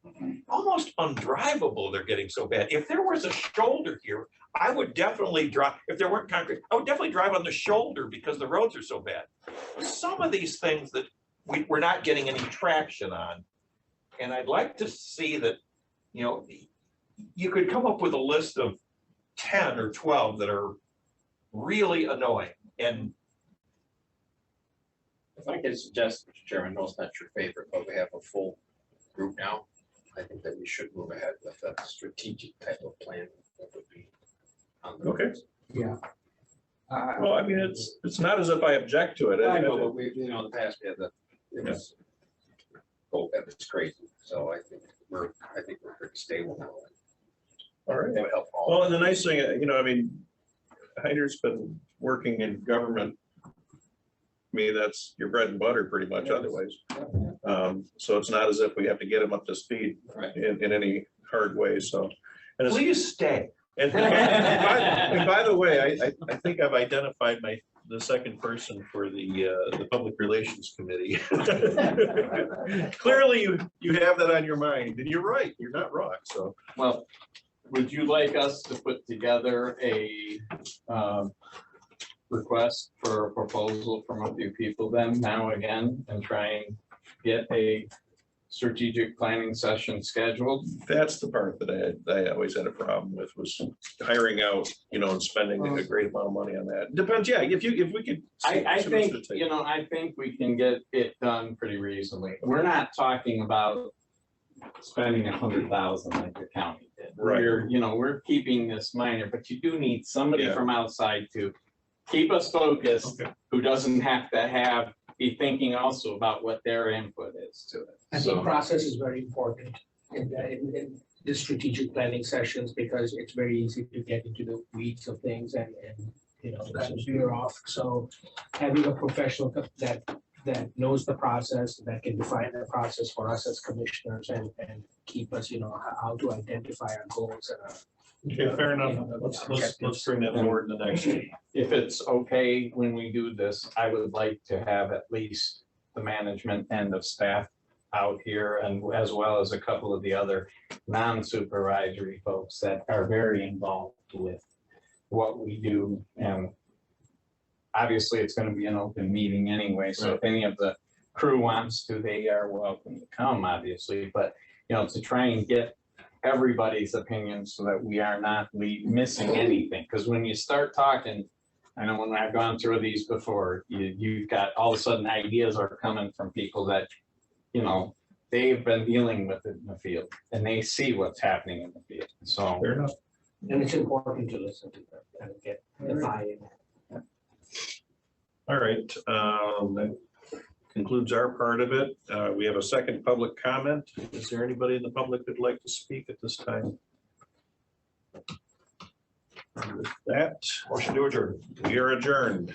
almost undrivable. They're getting so bad. If there was a shoulder here, I would definitely drive. If there weren't concrete, I would definitely drive on the shoulder because the roads are so bad. Some of these things that we're not getting any traction on, and I'd like to see that, you know, you could come up with a list of 10 or 12 that are really annoying. And if I could suggest, Mr. Chairman, I know it's not your favorite, but we have a full group now. I think that we should move ahead with a strategic type of plan that would be on the. Okay. Yeah. Well, I mean, it's not as if I object to it. I know, but we, you know, in the past we had it was, oh, that was crazy. So I think we're pretty stable now. All right. That would help all. Well, and the nice thing, you know, I mean, Heider's been working in government. I mean, that's your bread and butter pretty much otherwise. So it's not as if we have to get him up to speed in any hard way, so. And please stay. And by the way, I think I've identified the second person for the Public Relations Committee. Clearly, you have that on your mind, and you're right, you're not wrong, so. Well, would you like us to put together a request for a proposal from a few people then, now again, and try and get a strategic planning session scheduled? That's the part that I always had a problem with, was hiring out, you know, and spending a great amount of money on that. Depends, yeah, if we could. I think, you know, I think we can get it done pretty reasonably. We're not talking about spending 100,000 like the county did. Right. We're keeping this minor, but you do need somebody from outside to keep us focused, who doesn't have to be thinking also about what their input is to it. I think process is very important in the strategic planning sessions, because it's very easy to get into the weeds of things and you know, kind of veer off. So having a professional that knows the process, that can define the process for us as commissioners and keep us, you know, how to identify our goals and Okay, fair enough. Let's bring that forward in the next. If it's okay, when we do this, I would like to have at least the management and the staff out here, and as well as a couple of the other non-supervisory folks that are very involved with what we do. And obviously it's going to be an open meeting anyway, so if any of the crew wants to, they are welcome to come, obviously. But, you know, to try and get everybody's opinion so that we are not missing anything. Because when you start talking, I know when I've gone through these before, you've got all of a sudden ideas are coming from people that, you know, they've been dealing with it in the field and they see what's happening in the field. So. Fair enough. And it's important to listen to them and get the buy-in. All right, that concludes our part of it. We have a second public comment. Is there anybody in the public that'd like to speak at this time? With that, motion to adjourn. We are adjourned.